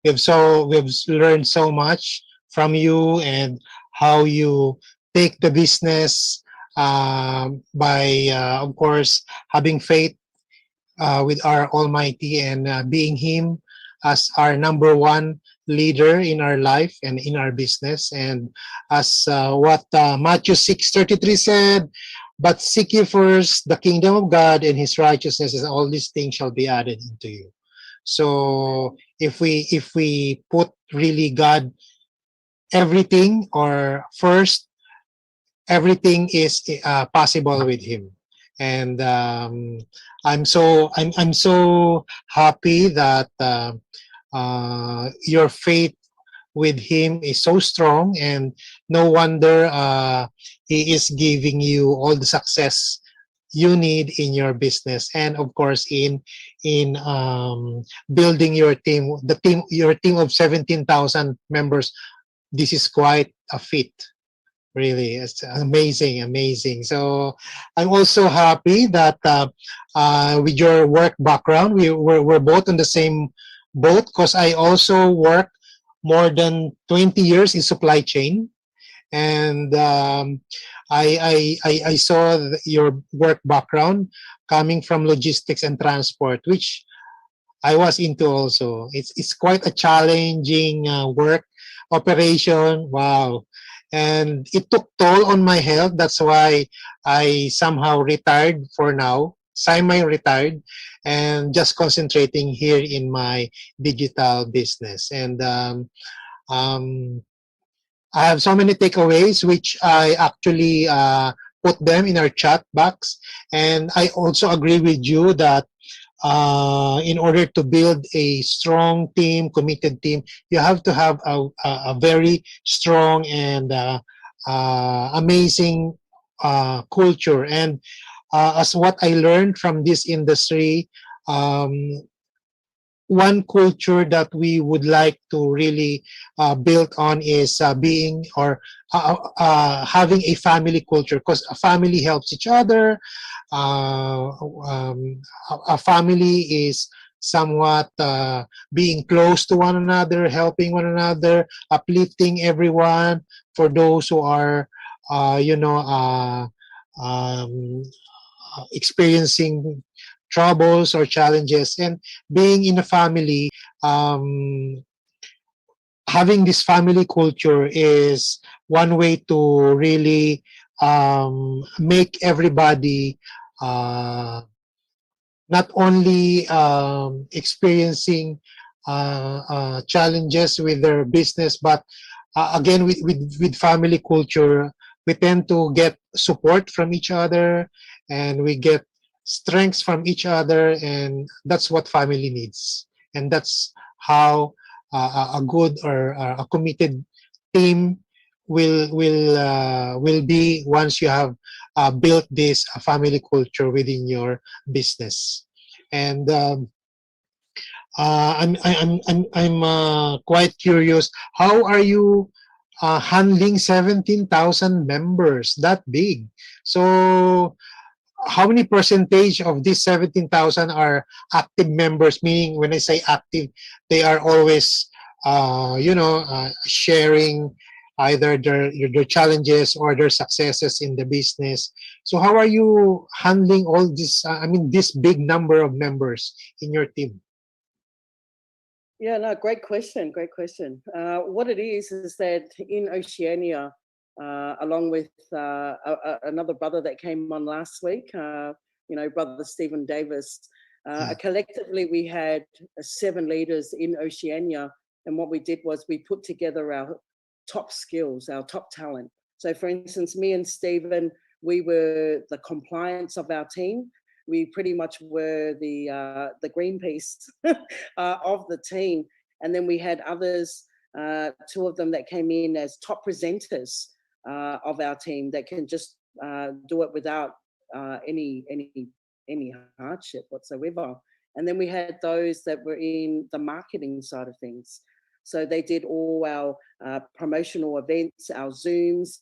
we've learned so much from you, and how you take the business, by, of course, having faith with our Almighty, and being Him as our number one leader in our life and in our business. And as what Matthew 6:33 said, but seek ye first the kingdom of God and His righteousness, and all these things shall be added unto you. So if we put really God everything or first, everything is possible with Him. And I'm so happy that your faith with Him is so strong, and no wonder He is giving you all the success you need in your business, and of course in building your team, your team of 17,000 members. This is quite a feat. Really, it's amazing, amazing. So I'm also happy that with your work background, we're both on the same boat, because I also worked more than 20 years in supply chain. And I saw your work background coming from logistics and transport, which I was into also. It's quite a challenging work operation. Wow. And it took toll on my health. That's why I somehow retired for now, semi-retired, and just concentrating here in my digital business. And um, I have so many takeaways, which I actually put them in our chat box. And I also agree with you that in order to build a strong team, committed team, you have to have a very strong and amazing culture. And as what I learned from this industry, um, one culture that we would like to really build on is being or having a family culture, because a family helps each other. uh, a family is somewhat being close to one another, helping one another, uplifting everyone. For those who are uh, you know uh, um, experiencing troubles or challenges, and being in a family, um, having this family culture is one way to really make everybody uh, not only experiencing challenges with their business, but again with family culture, we tend to get support from each other, and we get strengths from each other, and that's what family needs. And that's how a good or a committed team will be once you have built this family culture within your business. And I'm quite curious. How are you handling 17,000 members? That big. So how many percentage of these 17,000 are active members? Meaning, when I say active, they are always, sharing either their challenges or their successes in the business. So how are you handling all this? This big number of members in your team? Yeah, no, great question. Great question. What it is that in Oceania, along with another brother that came on last week, brother Stephen Davis, Yeah. collectively we had 7 leaders in Oceania. And what we did was we put together our top skills, our top talent. So, for instance, me and Stephen, we were the compliance of our team. We pretty much were the Greenpeace of the team. And then we had others, 2 of them that came in as top presenters of our team that can just do it without any hardship whatsoever. And then we had those that were in the marketing side of things. So they did all our promotional events, our Zooms,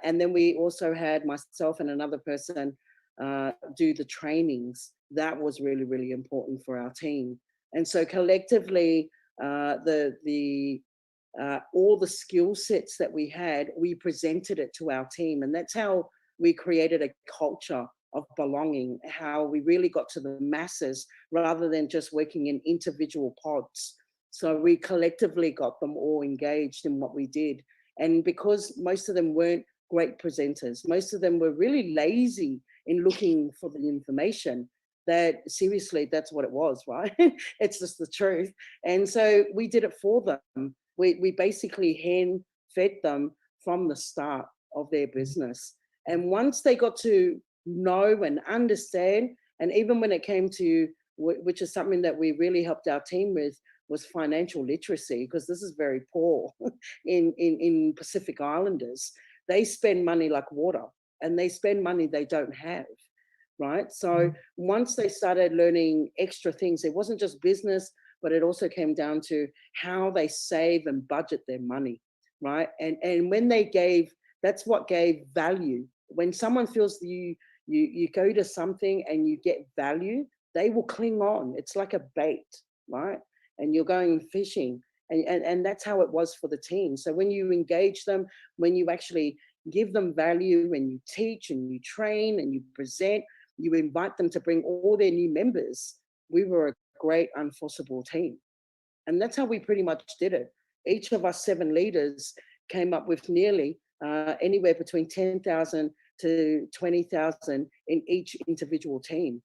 and then we also had myself and another person do the trainings. That was really, really important for our team. And so collectively, the all the skill sets that we had, we presented it to our team, and that's how we created a culture of belonging. How we really got to the masses rather than just working in individual pods. So we collectively got them all engaged in what we did, and because most of them weren't great presenters, most of them were really lazy in looking for the information. that seriously, that's what it was, right? It's just the truth. And so we did it for them. We basically hand fed them from the start of their business. And once they got to know and understand, and even when it came to, which is something that we really helped our team with, was financial literacy, because this is very poor in Pacific Islanders. They spend money like water, and they spend money they don't have, right? So once they started learning extra things, it wasn't just business, but it also came down to how they save and budget their money, right? And when they gave, that's what gave value. When someone feels you go to something and you get value, they will cling on. It's like a bait, right? And you're going fishing. And that's how it was for the team. So when you engage them, when you actually give them value and you teach and you train and you present, you invite them to bring all their new members, we were a great unforceable team. And that's how we pretty much did it. Each of us 7 leaders came up with nearly anywhere between 10,000 to 20,000 in each individual team.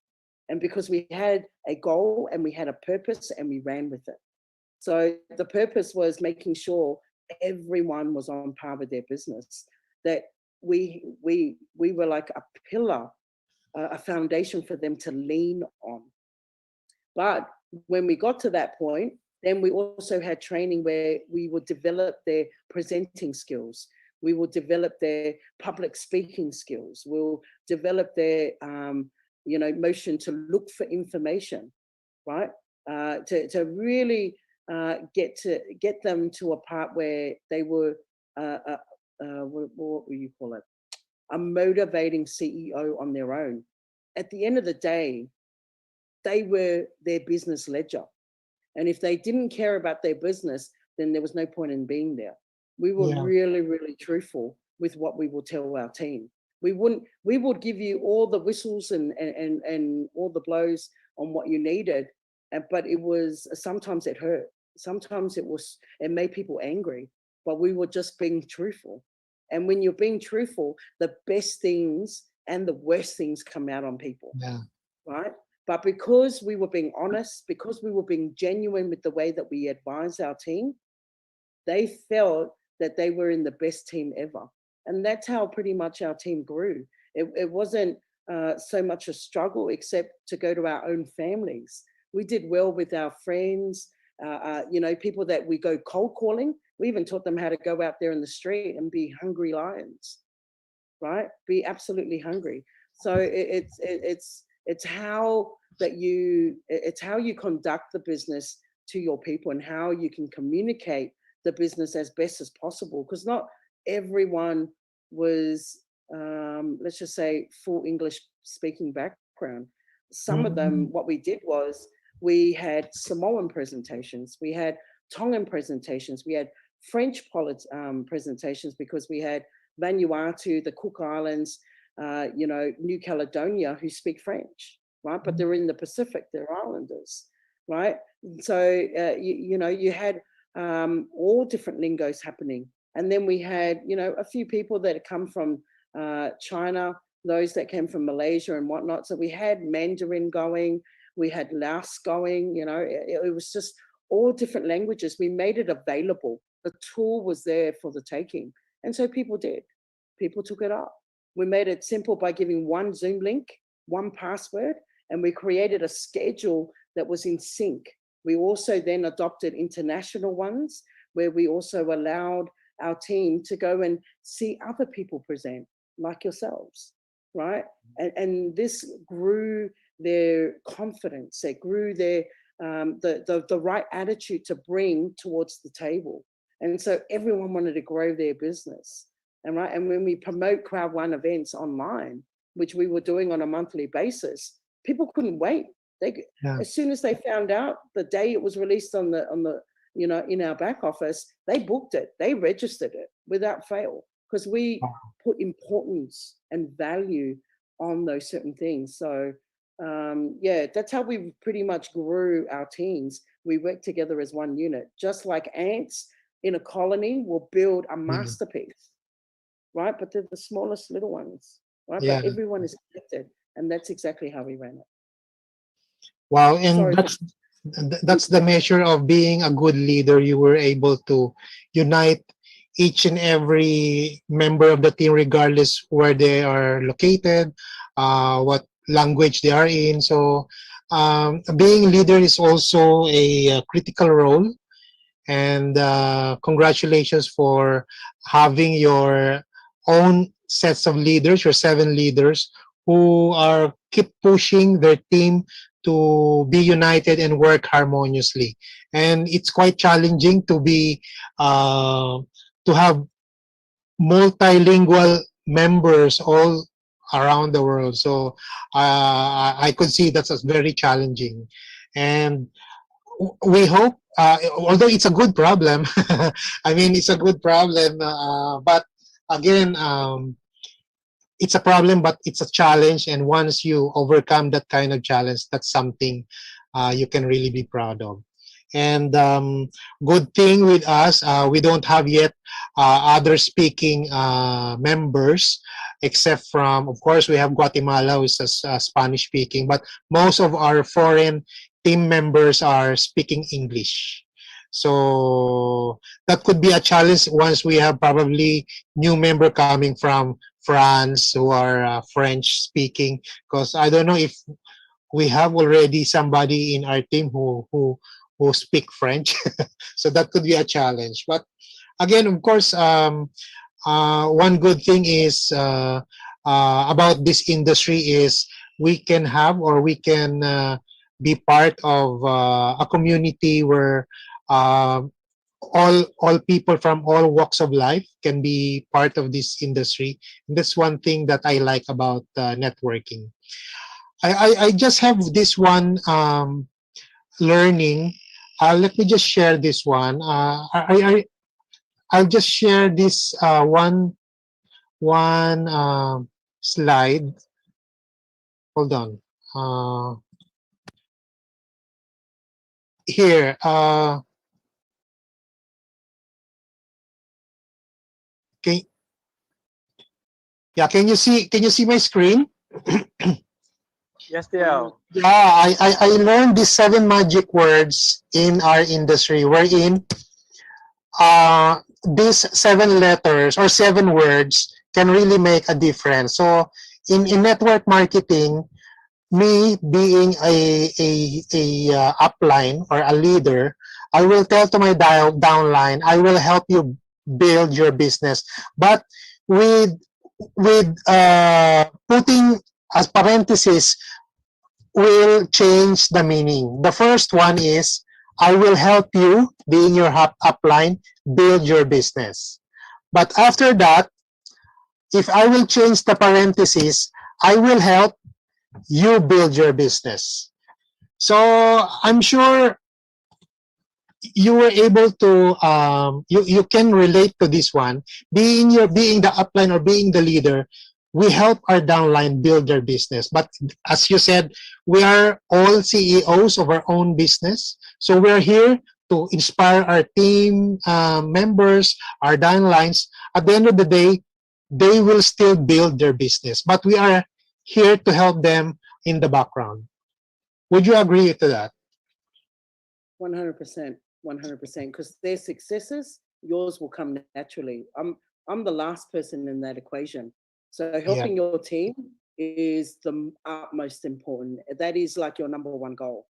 And because we had a goal and we had a purpose and we ran with it. So the purpose was making sure everyone was on par with their business, that we were like a pillar, a foundation for them to lean on. But when we got to that point, then we also had training where we would develop their presenting skills. We will develop their public speaking skills. We'll develop their, motion to look for information, right? To really get them to a part where they were, what will you call it? A motivating CEO on their own. At the end of the day, they were their business ledger. And if they didn't care about their business, then there was no point in being there. We were Yeah. really, really truthful with what we would tell our team. We would give you all the whistles and all the blows on what you needed. But it was, sometimes it hurt. Sometimes it made people angry, but we were just being truthful. And when you're being truthful, the best things and the worst things come out on people, Yeah. right? But because we were being honest, because we were being genuine with the way that we advise our team, they felt that they were in the best team ever. And that's how pretty much our team grew. It wasn't so much a struggle, except to go to our own families. We did well with our friends, people that we go cold calling. We even taught them how to go out there in the street and be hungry lions, right? Be absolutely hungry. So it's how it's how you conduct the business to your people and how you can communicate the business as best as possible, because not everyone was let's just say full English speaking background. Some of them, Mhm. what we did was we had Samoan presentations, we had Tongan presentations, we had French presentations, because we had Vanuatu, the Cook Islands, New Caledonia, who speak French, right? But they're in the Pacific, they're islanders, right? So, you had all different lingos happening. And then we had, a few people that had come from China, those that came from Malaysia and whatnot. So we had Mandarin going, we had Laos going, it was just all different languages. We made it available. The tool was there for the taking. And so people did. People took it up. We made it simple by giving one Zoom link, one password, and we created a schedule that was in sync. We also then adopted international ones where we also allowed our team to go and see other people present, like yourselves, right? And this grew their confidence. It grew their the right attitude to bring towards the table. And so everyone wanted to grow their business. And when we promote Crowd One events online, which we were doing on a monthly basis, people couldn't wait. Yeah. As soon as they found out the day it was released on the in our back office, they booked it, they registered it without fail, because we put importance and value on those certain things. So that's how we pretty much grew our teams. We worked together as one unit, just like ants in a colony will build a Yeah. masterpiece, right? But they're the smallest little ones, right? Yeah. But everyone is connected, and that's exactly how we ran it. Wow, and Sorry for that's the measure of being a good leader. You were able to unite each and every member of the team, regardless where they are located, what language they are in. So, being leader is also a critical role. And congratulations for having your own sets of leaders, your 7 leaders who are keep pushing their team to be united and work harmoniously. And it's quite challenging to be to have multilingual members all around the world. So I could see that's very challenging. And we hope, although it's a good problem, I mean, it's a good problem, but again, it's a problem, but it's a challenge. And once you overcome that kind of challenge, that's something you can really be proud of. And good thing with us, we don't have yet other speaking members, except from, of course, we have Guatemala, which is Spanish speaking, but most of our foreign team members are speaking English. So that could be a challenge once we have probably new member coming from France who are French speaking, because I don't know if we have already somebody in our team who speak French. So that could be a challenge. But again, of course, one good thing is about this industry is we can have, or we can be part of a community where uh, all people from all walks of life can be part of this industry. And that's one thing that I like about networking. I just have this one learning. Let me just share this one. I'll just share this one slide. Hold on. Here. Can, yeah. Can you see my screen? Yes, uh, DL. Yeah. I learned these 7 magic words in our industry, wherein these 7 letters or 7 words can really make a difference. So in network marketing, me being a upline or a leader, I will tell to my downline, I will help you build your business. But with putting as parenthesis will change the meaning. The first one is I will help you, being your upline, build your business. But after that, if I will change the parenthesis, I will help you build your business. So I'm sure you were able to you can relate to this one. Being the upline or being the leader, we help our downline build their business. But as you said, we are all CEOs of our own business. So we're here to inspire our team members, our downlines. At the end of the day, they will still build their business, but we are here to help them in the background. Would you agree to that? 100%, 100%. Because their successes, yours will come naturally. I'm the last person in that equation. So Yeah. helping your team is the utmost important. That is like your number one goal.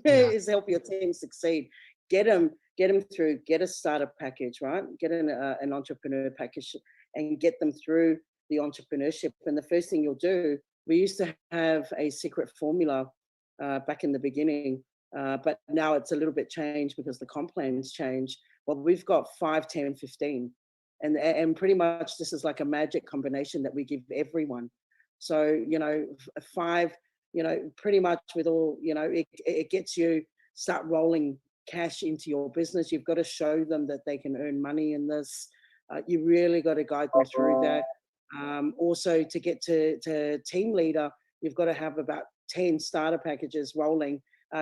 Yeah. Is help your team succeed. Get them through. Get a startup package, right? Get an entrepreneur package, and get them through the entrepreneurship. And the first thing you'll do, we used to have a secret formula back in the beginning, but now it's a little bit changed because the comp plans change. Well, we've got 5, 10, 15, and pretty much this is like a magic combination that we give everyone. So 5, pretty much with all, it gets you start rolling cash into your business. You've got to show them that they can earn money in this. You really got to guide them through that. Also, to get to team leader, you've got to have about 10 starter packages rolling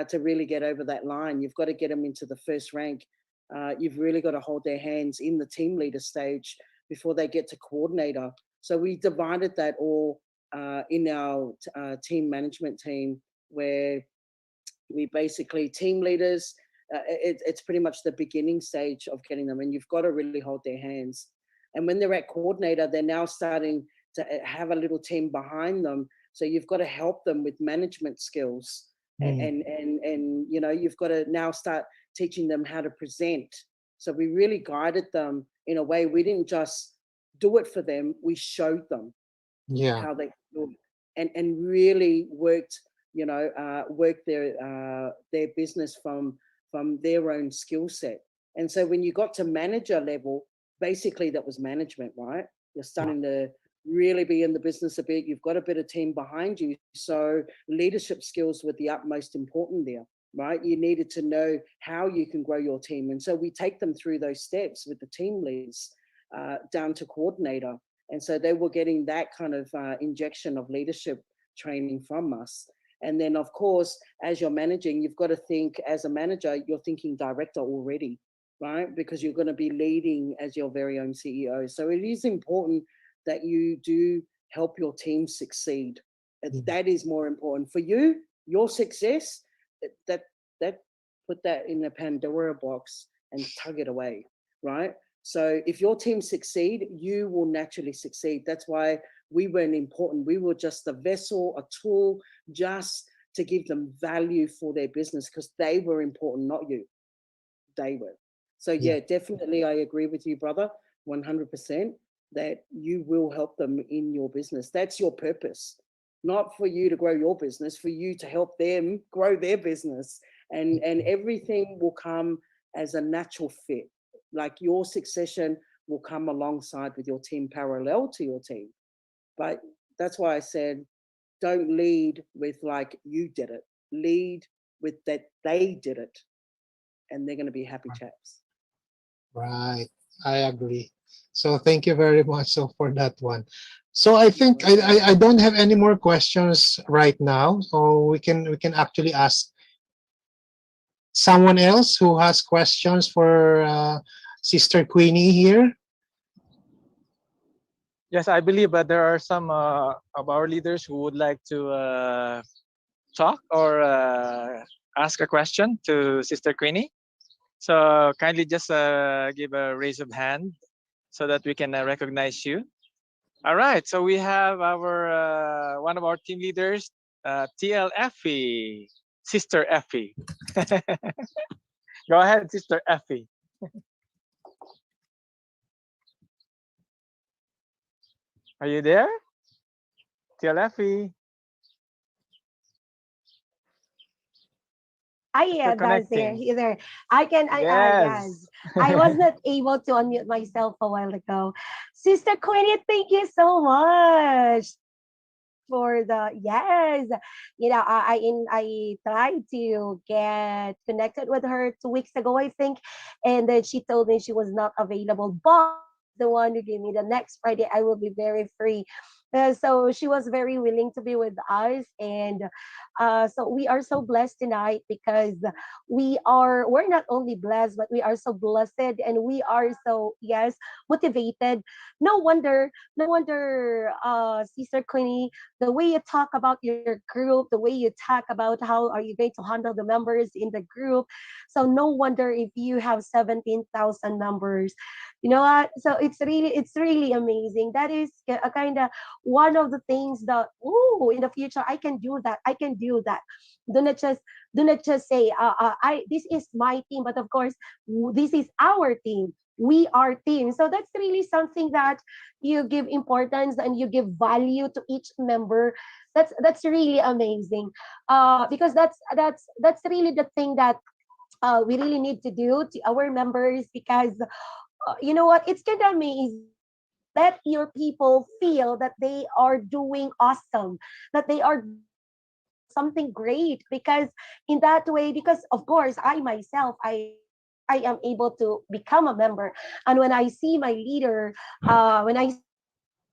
to really get over that line. You've got to get them into the first rank. You've really got to hold their hands in the team leader stage before they get to coordinator. So we divided that all in our team management team, where We basically team leaders. It's pretty much the beginning stage of getting them, and you've got to really hold their hands. And when they're at coordinator, they're now starting to have a little team behind them. So you've got to help them with management skills, Mm. and you know, you've got to now start teaching them how to present. So we really guided them in a way. We didn't just do it for them; we showed them Yeah. how they do it, and really worked, worked their business from their own skill set. And so when you got to manager level, basically that was management, right? You're starting to really be in the business a bit. You've got a bit of team behind you, so leadership skills were the utmost important there, right? You needed to know how you can grow your team, and so we take them through those steps with the team leads down to coordinator. And so they were getting that kind of injection of leadership training from us. And then, of course, as you're managing, you've got to think as a manager, you're thinking director already, right? Because you're going to be leading as your very own CEO. So it is important that you do help your team succeed. That is more important for you, your success. That that put that in a Pandora box and tug it away, right? So if your team succeed, you will naturally succeed. That's why we weren't important. We were just a vessel, a tool, just to give them value for their business, because they were important, not you. They were. So Yeah. yeah, definitely I agree with you, brother, 100%, that you will help them in your business. That's your purpose. Not for you to grow your business, for you to help them grow their business. And everything will come as a natural fit. Like your succession will come alongside with your team, parallel to your team. But that's why I said, don't lead with like you did it. Lead with that they did it, and they're going to be happy chaps. Right. I agree. So thank you very much so for that one. So I think I don't have any more questions right now. So we can actually ask someone else who has questions for Sister Queenie here. Yes, I believe there are some of our leaders who would like to talk or ask a question to Sister Queenie. So kindly just give a raise of hand so that we can recognize you. All right. So we have our one of our team leaders, TL Effie, Sister Effie. Go ahead, Sister Effie. Are you there, TL Effie? I Still that's there. connecting. There. I can. Yes. Yes. I was not able to unmute myself a while ago. Sister Quennie, thank you so much for the yes. I tried to get connected with her 2 weeks ago, I think, and then she told me she was not available. But the one who gave me the next Friday, I will be very free. So she was very willing to be with us, and so we are so blessed tonight because we're not only blessed, but we are so blessed, and we are so yes motivated. No wonder, Sister Queenie, the way you talk about your group, the way you talk about how are you going to handle the members in the group. So no wonder if you have 17,000 members. You know what? So it's really amazing. That is a kind of one of the things that in the future I can do that. I can do that. Do not just do not just say I this is my team, but of course this is our team. We are team. So that's really something that you give importance and you give value to each member. That's really amazing. Because that's really the thing that we really need to do to our members, because you know what, it's kind of amazing. Let your people feel that they are doing awesome, that they are doing something great, because in that way, because of course I myself, I am able to become a member. And when I see my leader, when I see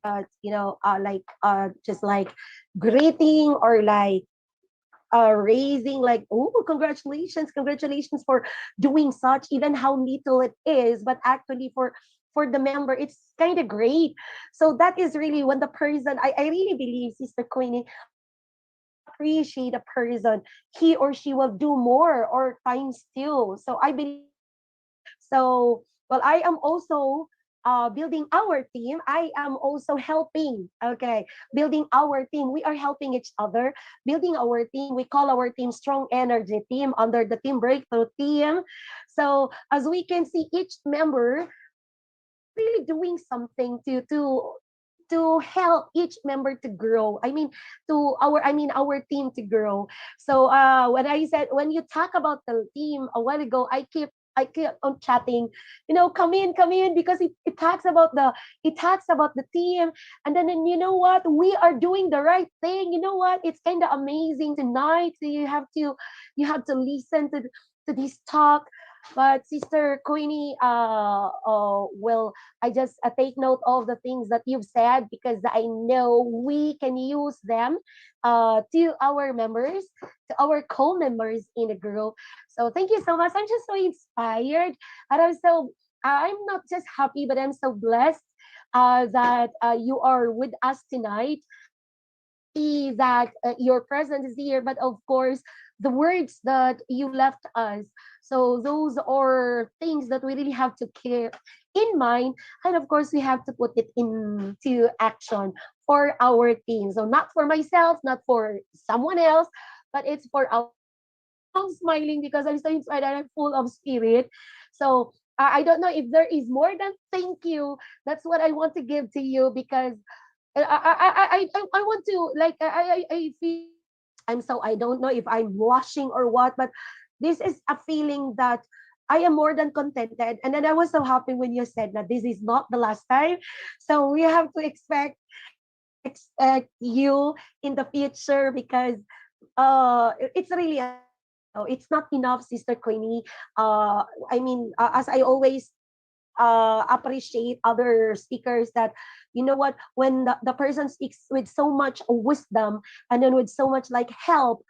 my leader, just like greeting or like raising, like, oh, congratulations for doing such, even how little it is, but actually for the member it's kind of great. So that is really when the person, I really believe, Sister Queenie, that appreciate a person, he or she will do more or times two. So I believe that. So, well, I am also building our team. I am also helping. Okay, building our team. We are helping each other, building our team. We call our team Strong Energy Team under the Team Breakthrough Team. So as we can see, each member really doing something to help each member to grow. I mean, our team to grow. So when I said, when you talk about the team a while ago, I keep on chatting, come in, because it talks about the team. And then you know what, we are doing the right thing. You know what, it's kind of amazing tonight. So you have to listen to this talk. But Sister Queenie, well, I just take note of the things that you've said, because I know we can use them to our members, to our co-members in the group. So thank you so much. I'm just so inspired, and I'm not just happy, but I'm so blessed that you are with us tonight. Not only that your presence is here, but of course the words that you left us. So those are things that we really have to keep in mind, and of course we have to put it into action for our team. So not for myself, not for someone else, but it's for our team. So I'm so smiling because I'm so inspired and I'm full of spirit. So I don't know if there is more than thank you. That's what I want to give to you, because I want to, like, I feel, I don't know if I'm blushing or what, but this is a feeling that I am more than contented. And then I was so happy when you said that this is not the last time. So we have to expect you in the future, because it's really amazing. It's not enough, Sister Queenie. As I always appreciate other speakers, that you know what, when the person speaks with so much wisdom, and then with so much like help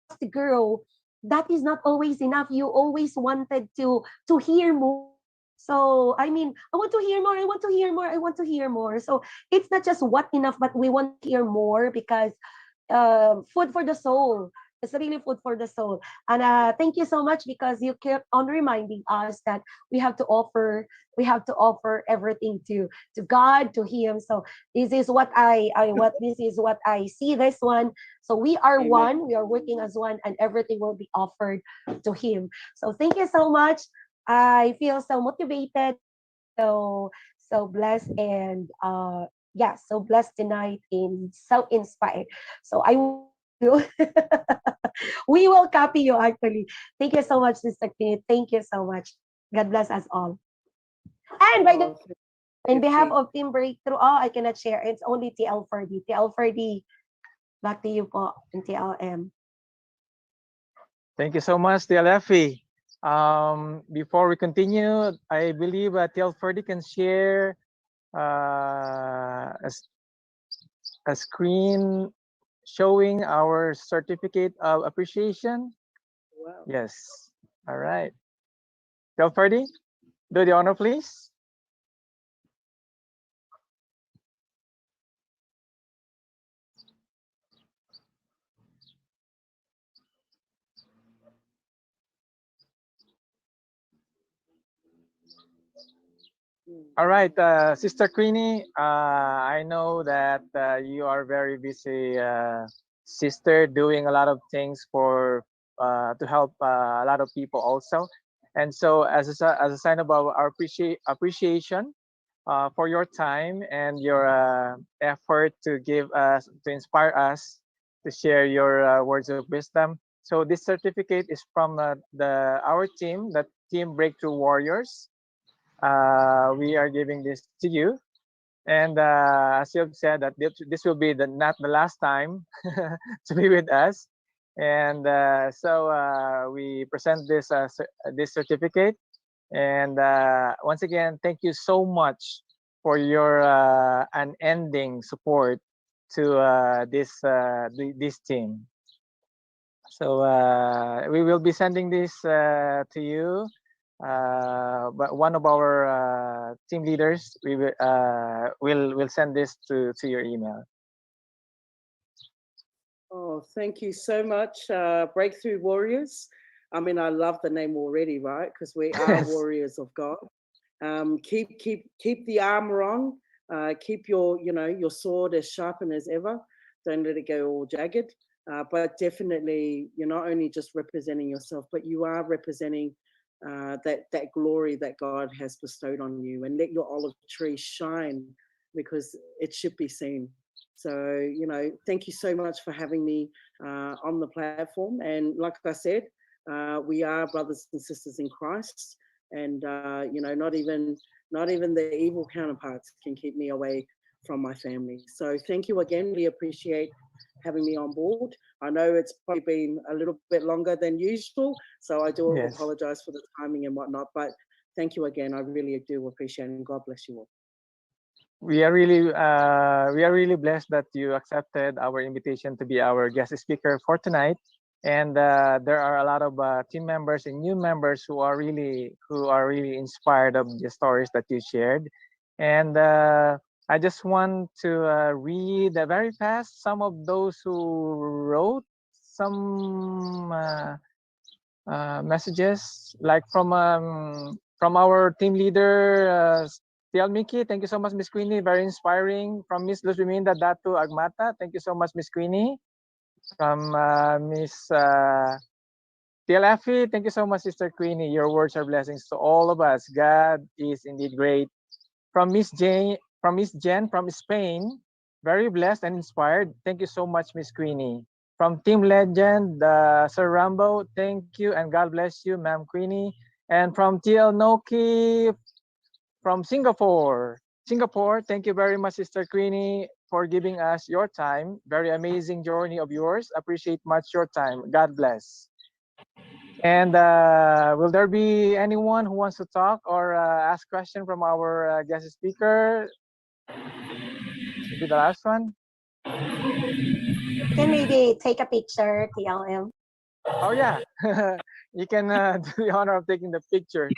for us to grow, that is not always enough. You always wanted to hear more. So I want to hear more, I want to hear more, I want to hear more. So it's not just what enough, but we want to hear more, because food for the soul. It's really food for the soul. And thank you so much, because you kept on reminding us that we have to offer, everything to God, to Him. So this is what I see this one. So we are Amen. one. We are working as one, and everything will be offered to Him. So thank you so much. I feel so motivated. I feel so blessed, and yeah, so blessed tonight, and so inspired. So I will copy you. We will copy you, actually. Thank you so much, Sister Kate. Thank you so much. God bless us all. And by the Oh, way, in behalf Effie. of Team Breakthrough, oh, I cannot share. It's only TL Ferdy. TL Ferdy, back to you po in TLM. Thank you so much, DLFE. Before we continue, I believe TL Ferdy can share a, a screen showing our certificate of appreciation. Wow. Yes. All right. TL Ferdy, do the honor, please. All right, Sister Queenie, I know that you are very busy, sister, doing a lot of things for to help a lot of people also. And so, as a sign of our appreciation for your time and your effort to give us, to inspire us, to share your words of wisdom. So this certificate is from the our team, the Team Breakthrough Warriors. We are giving this to you. And as you have said, that this will be not the last time to be with us. And so we present this certificate. And once again, thank you so much for your unending support to this team. So we will be sending this to you, but one of our team leaders we will send this to your email. Oh, Oh, thank you so much, Breakthrough Warriors. I mean, I love the name already, right? Because we are Yes. warriors of God. Keep the armor on. Keep your, your sword as sharpened as ever. Don't let it go all jagged. But definitely, you're not only just representing yourself, but you are representing that glory that God has bestowed on you. And let your olive tree shine, because it should be seen. So, thank you so much for having me on the platform. And like I said, we are brothers and sisters in Christ, and not even the evil counterparts can keep me away from my family. So thank you again. Really appreciate having me on board. I know it's probably been a little bit longer than usual, so I do Yes. apologize for the timing and whatnot. But thank you again. I really do appreciate it, and God bless you all. We are really blessed that you accepted our invitation to be our guest speaker for tonight. And there are a lot of team members and new members who are really inspired of the stories that you shared. And I just want to read very fast some of those who wrote some messages, like from our team leader, TL Mickey. Thank you so much, Miss Queenie. Very inspiring. From Miss Luz Biminda Datu Agmata. Thank you so much, Miss Queenie. From Miss TL Effie. Thank you so much, Sister Queenie. Your words are blessings to all of us. God is indeed great. From Miss Jen from Spain. Very blessed and inspired. Thank you so much, Miss Queenie. From Team Legend, Sir Rambo, thank you and God bless you, Ma'am Queenie. And from TL Noki from Singapore. Singapore, thank you very much, Sister Queenie, for giving us your time. Very amazing journey of yours. Appreciate much your time. God bless. And will there be anyone who wants to talk or ask question from our guest speaker? Maybe the last one. You can maybe take a picture, TLM. Oh yeah, you can do the honor of taking the picture.